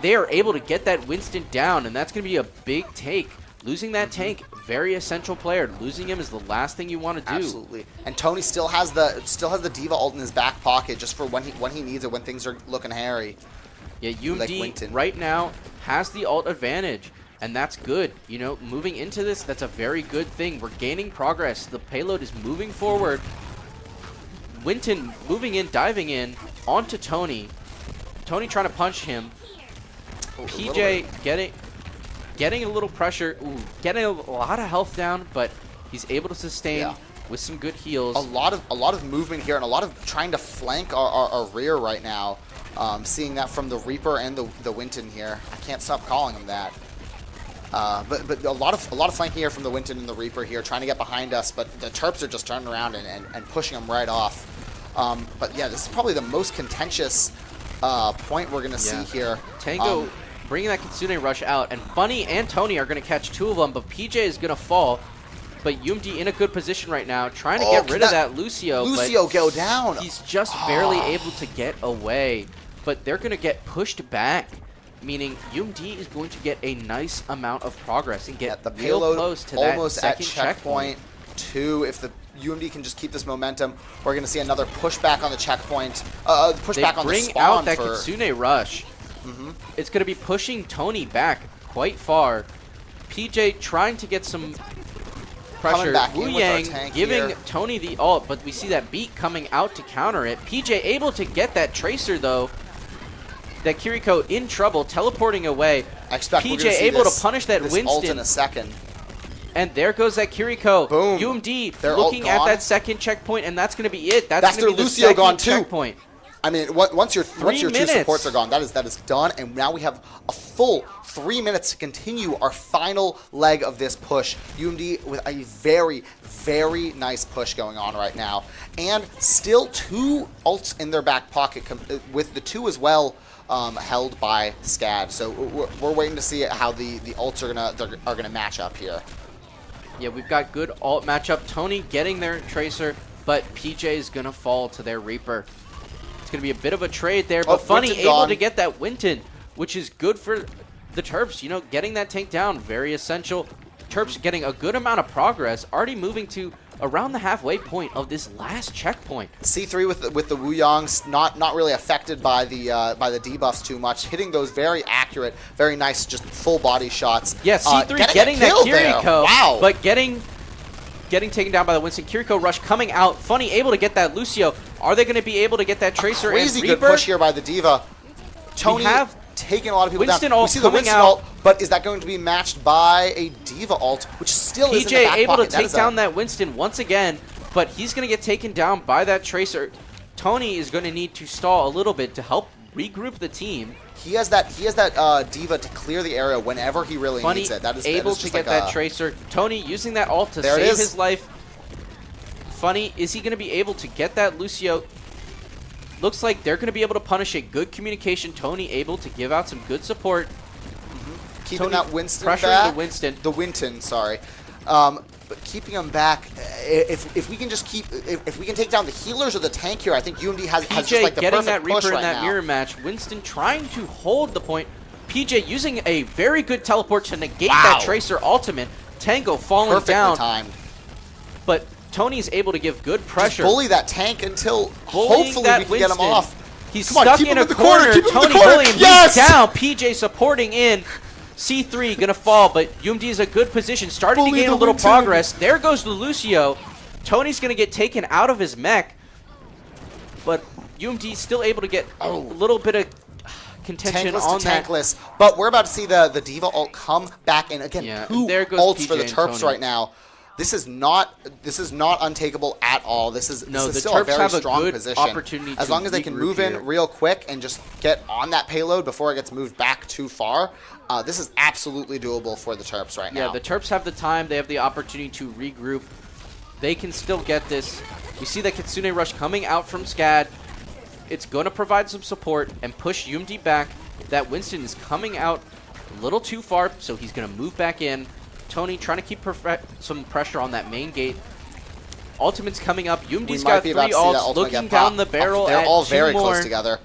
they are able to get that Winston down, and that's going to be a big take. Losing that tank, very essential player. Losing him is the last thing you want to do. Absolutely. And Tony still has the Diva ult in his back pocket just for when he needs it, when things are looking hairy. Yeah, Like UMD Winton. right now has the ult advantage, and that's good. You know, moving into this, that's a very good thing. We're gaining progress. The payload is moving forward. Winton moving in, diving in, onto Tony. Tony trying to punch him. PJ getting a little pressure. Ooh, getting a lot of health down, but he's able to sustain with some good heals. A lot of movement here and a lot of trying to flank our rear right now. Seeing that from the Reaper and the Winton here. I can't stop calling him that. But a lot of flanking here from the Winton and the Reaper here, trying to get behind us, but the Terps are just turning around and pushing them right off. But yeah, this is probably the most contentious point we're going to see here. Tango bringing that Kitsune rush out, and Funny and Tony are going to catch 2 of them, but PJ is going to fall. But UMD in a good position right now, trying to get rid of that Lucio. Lucio but go down. He's just barely able to get away. But they're going to get pushed back, meaning UMD is going to get a nice amount of progress and get the real payload close to almost that second at checkpoint 2. If the UMD can just keep this momentum, we're going to see another pushback on the checkpoint. Pushback on the Bring spawn out that for Kitsune rush. It's going to be pushing Tony back quite far. PJ trying to get some pressure. back in Wu with our Yang tank giving here. Tony the ult, but we see that beat coming out to counter it. PJ able to get that Tracer though. That Kiriko in trouble, teleporting away. I expect we're PJ gonna see able this, to punish that this ult Winston. in a second. And there goes that Kiriko. Boom. UMD Their ult looking at gone. that second checkpoint, and that's going to be it. That's That's their going to be the Lucio second gone too. checkpoint. I mean, once your 2 minutes. supports are gone, that is done, and now we have a full 3 minutes to continue our final leg of this push. UMD with a very, very nice push going on right now, and still 2 ults in their back pocket, with the 2 as well held by SCAD. So we're waiting to see how the ults are gonna match up here. Yeah, we've got good ult matchup. Tony getting their Tracer, but PJ is going to fall to their Reaper. It's going to be a bit of a trade there, but Funny Winton able gone. to get that Winton, which is good for the Terps. You know, getting that tank down, very essential. Terps getting a good amount of progress, already moving to around the halfway point of this last checkpoint. C3 with the Wuyongs not really affected by the debuffs too much, hitting those very accurate, very nice, just full body shots. Yeah, C3 getting that kill there. Kiriko, Wow. but getting taken down by the Winston. Kiriko rush coming out. Funny able to get that Lucio. Are they going to be able to get that Tracer Crazy and good Reaper? push here by the Diva. Tony have taking a lot of people Winston down. We ult see the coming Winston out. ult, but is that going to be matched by a Diva ult, which still is in the PJ back able to pocket? That take is down that Winston once again, but he's going to get taken down by that Tracer. Tony is going to need to stall a little bit to help regroup the team. He has that Diva to clear the area whenever he really Funny needs it. That is able that is to just get like that Tracer. Tony using that ult to There it save is. his life. Funny, is he going to be able to get that Lucio? Looks like they're going to be able to punish it. Good communication. Tony able to give out some good support. keeping Tony that Winston pressuring back. the Winston. Sorry. But keeping him back, if we can just if we can take down the healers or the tank here, I think UMD has just like the getting perfect that push Reaper right in that now. mirror match. Winston trying to hold the point. PJ using a very good teleport to negate Wow. that Tracer ultimate. Tango falling Perfectly down, timed. but Tony's able to give good Just pressure. bully that tank until Bullying hopefully that we can get him Winston. off. He's Come on, stuck keep in him a in the corner, keep him in the Tony corner. bullying. Yes! He's down. PJ supporting in. C3 gonna fall, but UMD is a good position. Starting Bully to gain a the little Winston. progress. There goes the Lucio. Tony's gonna get taken out of his mech, but UMD still able to get a little bit of contention Tankless on to that. tankless. But we're about to see the Diva ult come back in. Again, Yeah, two there goes ults for PJ the and Terps Tony. right now. This is not untakeable at all. This is No, the still a Terps very have a strong good position. opportunity As to long as they can regroup move in here. real quick and just get on that payload before it gets moved back too far, this is absolutely doable for the Terps right now. Yeah, the Terps have the time. They have the opportunity to regroup. They can still get this. We see that Kitsune Rush coming out from SCAD. It's going to provide some support and push UMD back. That Winston is coming out a little too far, so he's going to move back in. Tony trying to keep some pressure on that main gate. Ultimate's coming up. We UMD's might got be three about to see that ults, ultimate looking get down popped. the barrel They're at all two very more. close together.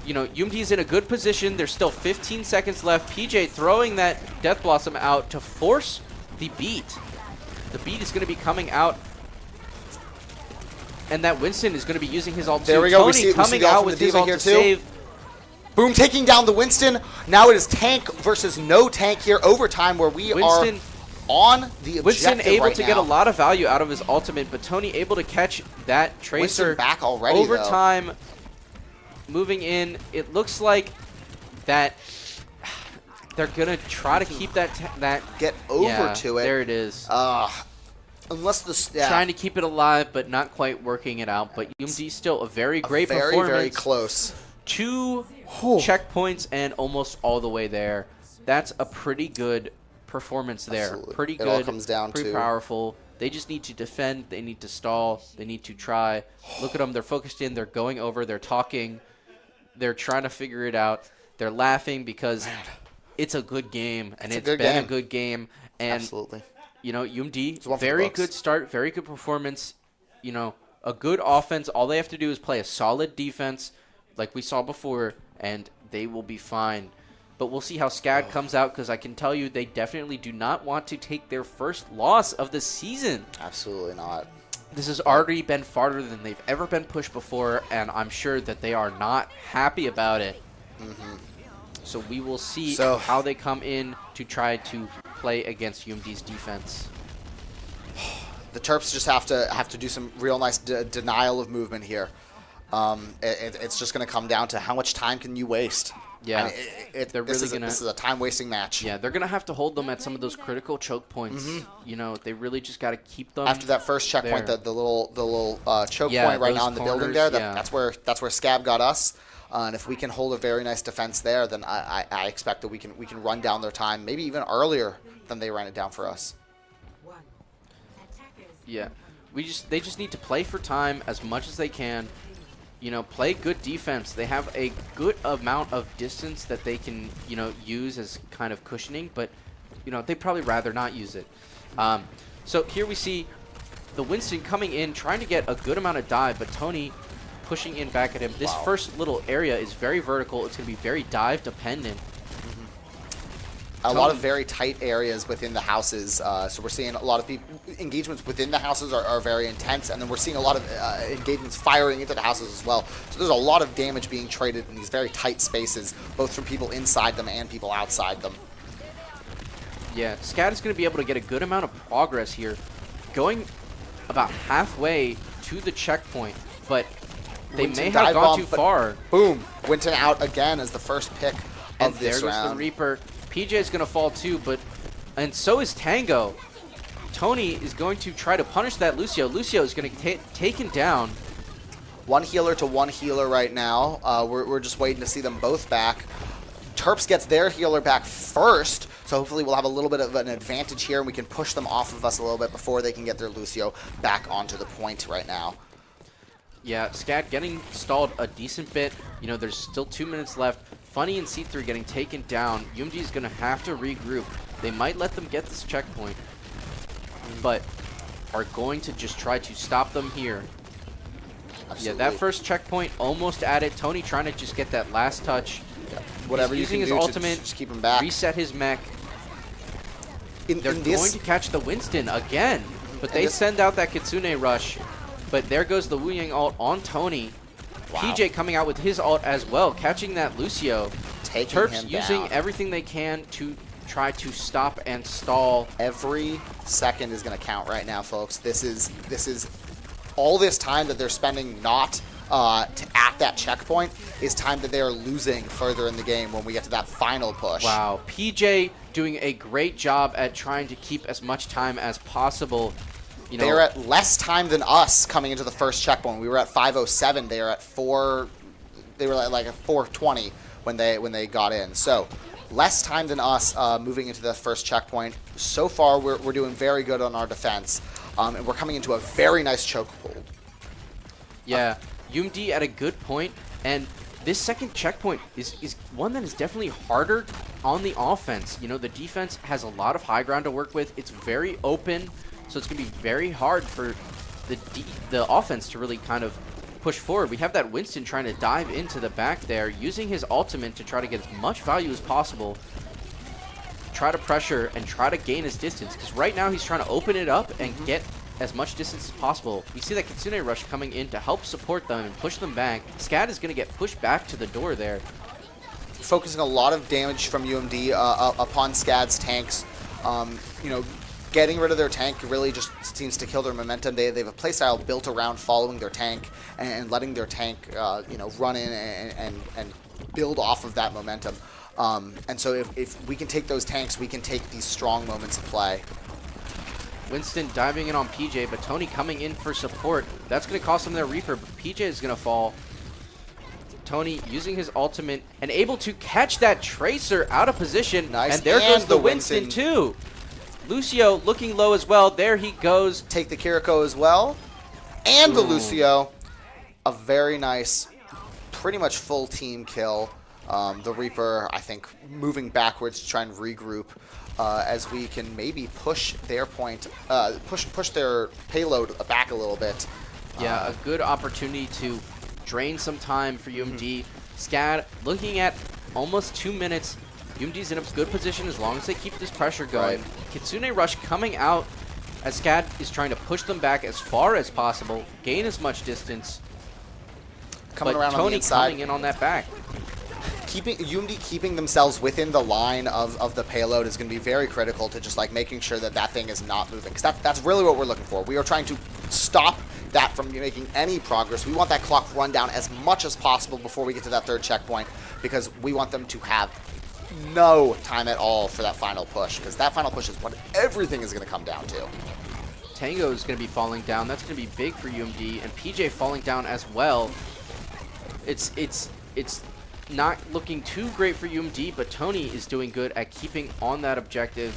You know, UMD's in a good position. There's still 15 seconds left. PJ throwing that Death Blossom out to force the beat. The beat is going to be coming out. And that Winston is going to be using his ult There too. we go. Tony We see coming the ult out from with the his Diva ult here to too. save. Boom, taking down the Winston. Now it is tank versus no tank here. Overtime where we Winston- are on the objective Winston able right to now. get a lot of value out of his ultimate, but Tony able to catch that Tracer. Winston back already, Overtime, moving in. It looks like that they're gonna try to keep that Get over yeah, to it. There it is. Unless the Trying to keep it alive, but not quite working it out. But UMD still a very great very performance. very close. 2 checkpoints and almost all the way there. That's a pretty good performance there. Absolutely. Pretty It good. all comes down pretty to- powerful. They just need to defend. They need to stall. They need to try. Look at them. They're focused in. They're going over. They're talking. They're trying to figure it out. They're laughing because it's a good game, and it's been a good game. And Absolutely. you know, UMD, one for the very books. good start, very good performance. You know, a good offense. All they have to do is play a solid defense, like we saw before, and they will be fine. But we'll see how SCAD comes out, because I can tell you they definitely do not want to take their first loss of the season. Absolutely not. This has already been farther than they've ever been pushed before, and I'm sure that they are not happy about it. So we will see how they come in to try to play against UMD's defense. The Terps just have to do some real nice denial of movement here. It's just going to come down to how much time can you waste. Yeah, I mean, they're really gonna. This is a time-wasting match. Yeah, they're gonna have to hold them at some of those critical choke points. You know, they really just got to keep them. After that first checkpoint, there. the little choke Yeah, point right those now in the building corners, there, yeah. that's where Scab got us. And if we can hold a very nice defense there, then I expect that we can run down their time, maybe even earlier than they ran it down for us. Yeah, they just need to play for time as much as they can. You know, play good defense. They have a good amount of distance that they can, you know, use as kind of cushioning, but, you know, they'd probably rather not use it. So here we see the Winston coming in, trying to get a good amount of dive, but Tony pushing in back at him. This first little area is very vertical. It's going to be very dive dependent. A lot of very tight areas within the houses, so we're seeing a lot of engagements within the houses are very intense, and then we're seeing a lot of engagements firing into the houses as well. So there's a lot of damage being traded in these very tight spaces, both from people inside them and people outside them. Yeah, SCAD is going to be able to get a good amount of progress here, going about halfway to the checkpoint, but they Winton may have dive gone bomb, too but far. Boom! Winton out again as the first pick And of there this goes the round. Reaper. PJ is going to fall too, and so is Tango. Tony is going to try to punish that Lucio. Lucio is going to get taken down. One healer to one healer right now. We're just waiting to see them both back. Terps gets their healer back first, so hopefully we'll have a little bit of an advantage here, and we can push them off of us a little bit before they can get their Lucio back onto the point right now. Yeah, SCAD getting stalled a decent bit. You know, there's still 2 minutes left. Funny and C3 getting taken down. UMG is going to have to regroup. They might let them get this checkpoint, but are going to just try to stop them here. Absolutely. Yeah, that first checkpoint almost at it. Tony trying to just get that last touch. Whatever He's you using can his do ultimate, to just keep him back. reset his mech. They're In going this, to catch the Winston again, but they this- send out that Kitsune rush. But there goes the Wu Yang ult on Tony. Wow. PJ coming out with his ult as well, catching that Lucio. taking Terps him using down. everything they can to try to stop and stall. Every second is going to count right now, folks. This is all this time that they're spending not at that checkpoint is time that they are losing further in the game when we get to that final push. Wow, PJ doing a great job at trying to keep as much time as possible. You know, They're at less time than us coming into the first checkpoint. We were at 5:07. They are at 4. They were at like a 4:20 when they got in. So less time than us moving into the first checkpoint. So far, we're doing very good on our defense, and we're coming into a very nice chokehold. yeah, UMD at a good point, and this second checkpoint is one that is definitely harder on the offense. You know, the defense has a lot of high ground to work with. It's very open, so it's going to be very hard for the offense to really kind of push forward. We have that Winston trying to dive into the back there, using his ultimate to try to get as much value as possible, try to pressure and try to gain his distance, because right now he's trying to open it up and get as much distance as possible. We see that Kitsune rush coming in to help support them and push them back. SCAD is going to get pushed back to the door there. Focusing a lot of damage from UMD upon SCAD's tanks. You know, getting rid of their tank really just seems to kill their momentum. They have a playstyle built around following their tank and letting their tank, you know, run in and build off of that momentum. And so if we can take those tanks, we can take these strong moments of play. Winston diving in on PJ, but Tony coming in for support. That's going to cost him their Reaper, but PJ is going to fall. Tony using his ultimate and able to catch that Tracer out of position. Nice. And there And goes the the Winston Winston. too. Lucio looking low as well. There he goes. Take the Kiriko as well. And the Ooh. Lucio. A very nice, pretty much full team kill. The Reaper, I think, moving backwards to try and regroup as we can maybe push their point, push their payload back a little bit. Yeah, a good opportunity to drain some time for UMD. SCAD looking at almost 2 minutes. UMD's in a good position as long as they keep this pressure going. Right. Kitsune Rush coming out as SCAD is trying to push them back as far as possible, gain as much distance. Coming but around on Tony the inside. coming in on that back. UMD keeping themselves within the line of the payload is going to be very critical to just like making sure that that thing is not moving. Because that's really what we're looking for. We are trying to stop that from making any progress. We want that clock run down as much as possible before we get to that third checkpoint, because we want them to have no time at all for that final push, because that final push is what everything is going to come down to. Tango is going to be falling down. That's going to be big for UMD, and PJ falling down as well. It's not looking too great for UMD, but Tony is doing good at keeping on that objective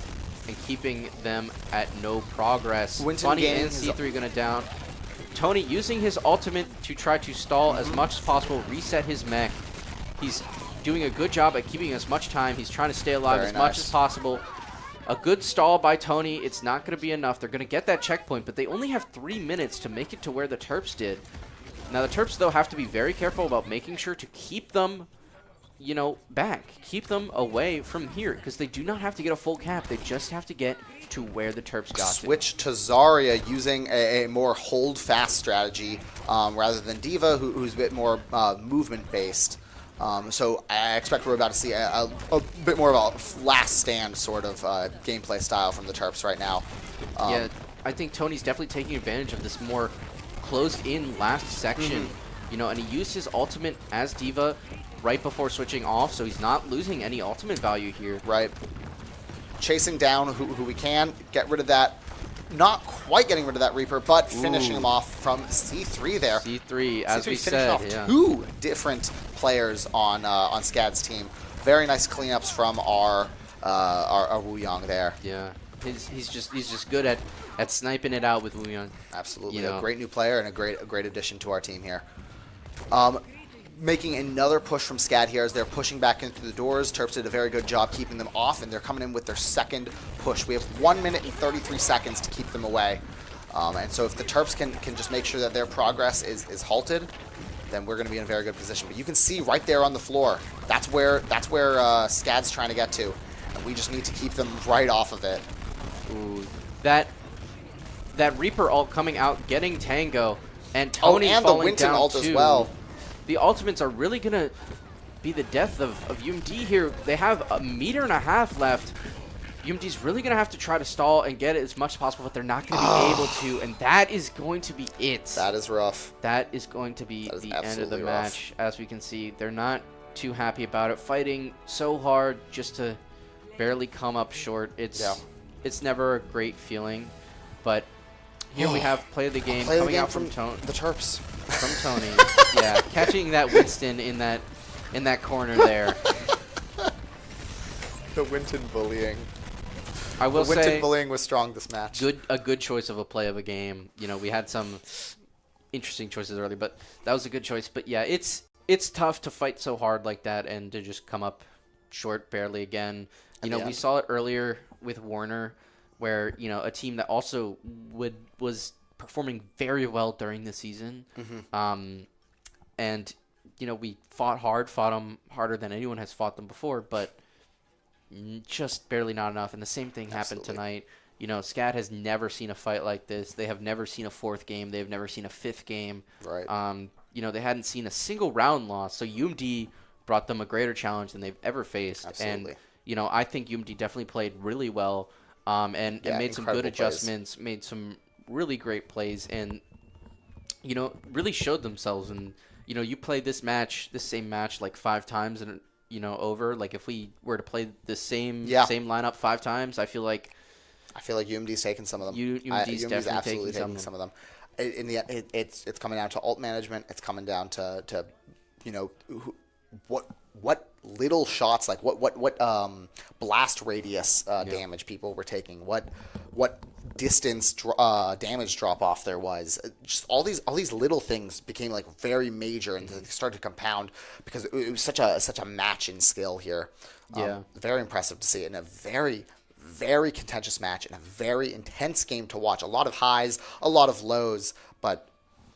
and keeping them at no progress. Winston Funny gaining and his- C3 going to down. Tony using his ultimate to try to stall as much as possible, reset his mech. He's doing a good job at keeping as much time. He's trying to stay alive Very as much nice. as possible. A good stall by Tony. It's not going to be enough. They're going to get that checkpoint, but they only have 3 minutes to make it to where the Terps did. Now, the Terps, though, have to be very careful about making sure to keep them, you know, back. Keep them away from here, because they do not have to get a full cap. They just have to get to where the Terps got to. Switch to Zarya using a more hold-fast strategy rather than Diva, who's a bit more movement-based. So I expect we're about to see a bit more of a last stand sort of gameplay style from the Terps right now. Yeah, I think Tony's definitely taking advantage of this more closed-in last section. You know, and he used his ultimate as Diva right before switching off, so he's not losing any ultimate value here. Right. Chasing down who we can, get rid of that. Not quite getting rid of that Reaper, but finishing him off from C3 there. C3, as C3 we finishing said, off yeah. 2 different players on SCAD's team. Very nice cleanups from our Wuyong there. Yeah, he's just good at sniping it out with Wuyong. Absolutely, You know. a great new player and a great addition to our team here. Making another push from SCAD here as they're pushing back in through the doors. Terps did a very good job keeping them off, and they're coming in with their second push. We have 1 minute and 33 seconds to keep them away. And so if the Terps can just make sure that their progress is halted, then we're going to be in a very good position. But you can see right there on the floor, that's where SCAD's trying to get to. And we just need to keep them right off of it. Ooh, that Reaper ult coming out, getting Tango, and Tony and the falling Winton down ult too. as well. The ultimates are really gonna be the death of UMD here. They have 1.5 meters left. UMD's really gonna have to try to stall and get it as much as possible, but they're not gonna be able to, and that is going to be it. That is rough. That is going to be the end of the match. As we can see, they're not too happy about it. Fighting so hard just to barely come up short. It's never a great feeling, but here we have play of the game coming out from the Terps. From Tony. Yeah, catching that Winston in that corner there. The Winton bullying. I will The Winton say bullying was strong this match. a good choice of a play of a game. You know, we had some interesting choices earlier, but that was a good choice. But yeah, it's tough to fight so hard like that and to just come up short barely again. You know, we saw it earlier with Warner, where, you know, a team that also was performing very well during the season. And, you know, we fought them harder than anyone has fought them before, but just barely not enough. And the same thing happened tonight. You know, SCAD has never seen a fight like this. They have never seen a 4th game. They've never seen a 5th game. Right. You know, they hadn't seen a single round loss. So UMD brought them a greater challenge than they've ever faced. Absolutely. And, you know, I think UMD definitely played really well and made some good adjustments, made some really great plays, and, you know, really showed themselves. And, you know, you play this same match like 5 times and, you know, over. Like, if we were to play the same lineup 5 times, I feel like UMD's taking some of them. UMD's definitely absolutely taking some of them. In the end, it's coming down to ult management. It's coming down to you know, what little shots, like what blast radius damage people were taking, what distance damage drop off there was. Just all these little things became like very major, and they started to compound because it was such a match in skill here. Very impressive to see it in a very, very contentious match and a very intense game to watch. A lot of highs, a lot of lows, but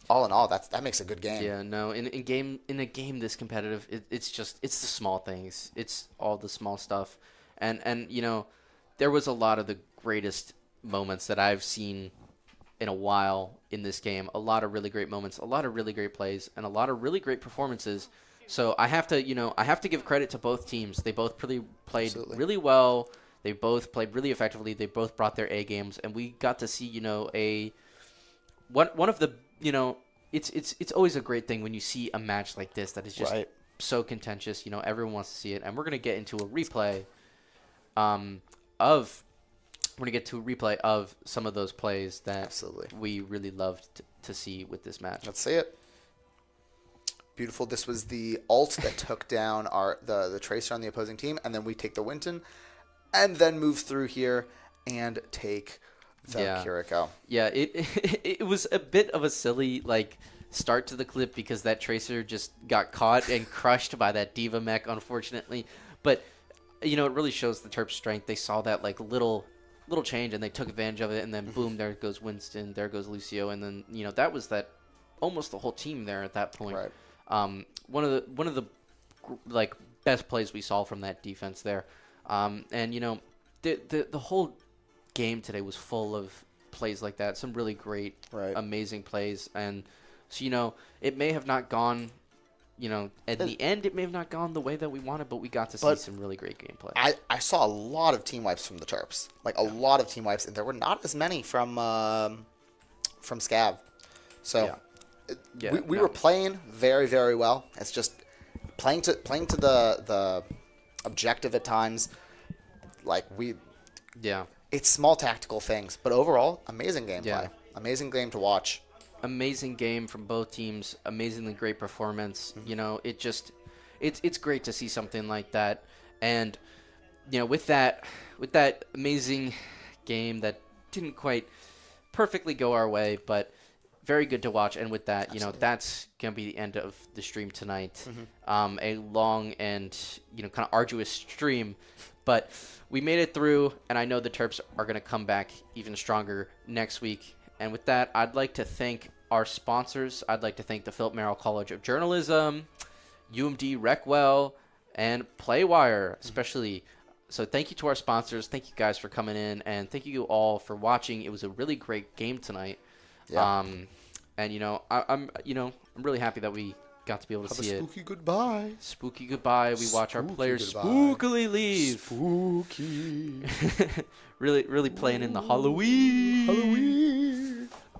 all in all, that makes a good game. Yeah, no, in a game this competitive, it's the small things. It's all the small stuff. And you know, there was a lot of the greatest moments that I've seen in a while in this game. A lot of really great moments, a lot of really great plays, and a lot of really great performances. So I have to give credit to both teams. They both played really well. They both played really effectively. They both brought their A games, and we got to see, you know, one of the, you know, it's always a great thing when you see a match like this that is just so contentious. You know, everyone wants to see it, and we're gonna get into a replay of some of those plays that we really loved to see with this match. Let's see it. Beautiful. This was the ult that took down the Tracer on the opposing team, and then we take the Winton, and then move through here and take the Kiriko. Yeah, it was a bit of a silly start to the clip because that Tracer just got caught and crushed by that Diva mech, unfortunately. But you know, it really shows the Terps' strength. They saw that little change and they took advantage of it, and then boom, there goes Winston, there goes Lucio, and then, you know, that was almost the whole team there at that point. Right. One of the best plays we saw from that defense there. And you know, the whole game today was full of plays like that. Some really great, amazing plays. And so, you know, it may have not gone, you know, at the end, it may have not gone the way that we wanted, but we got to see some really great gameplay. I saw a lot of team wipes from the Terps, a lot of team wipes, and there were not as many from Scav. So we were playing very, very well. It's just playing to the objective at times. Like Yeah. it's small tactical things, but overall, amazing gameplay. Yeah. Amazing game to watch. Amazing game from both teams. Amazingly great performance. You know, it's great to see something like that. And you know, with that amazing game that didn't quite perfectly go our way, but very good to watch. And with that, you know, that's gonna be the end of the stream tonight. A long and kind of arduous stream, but we made it through, and I know the Terps are gonna come back even stronger next week. And with that, I'd like to thank our sponsors. I'd like to thank the Philip Merrill College of Journalism, UMD Recwell, and PlayWire, especially. So thank you to our sponsors. Thank you guys for coming in, and thank you all for watching. It was a really great game tonight. Yeah. And I'm really happy that we got to be able to Have see a it. spooky goodbye. Spooky goodbye. We watch our Spooky players goodbye. spookily leave. Spooky. really playing in the Halloween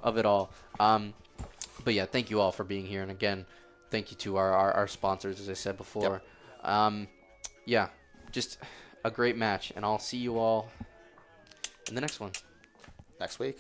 of it all. But yeah, thank you all for being here, and again, thank you to our sponsors, as I said before. Yeah, just a great match, and I'll see you all in the next one. Next week.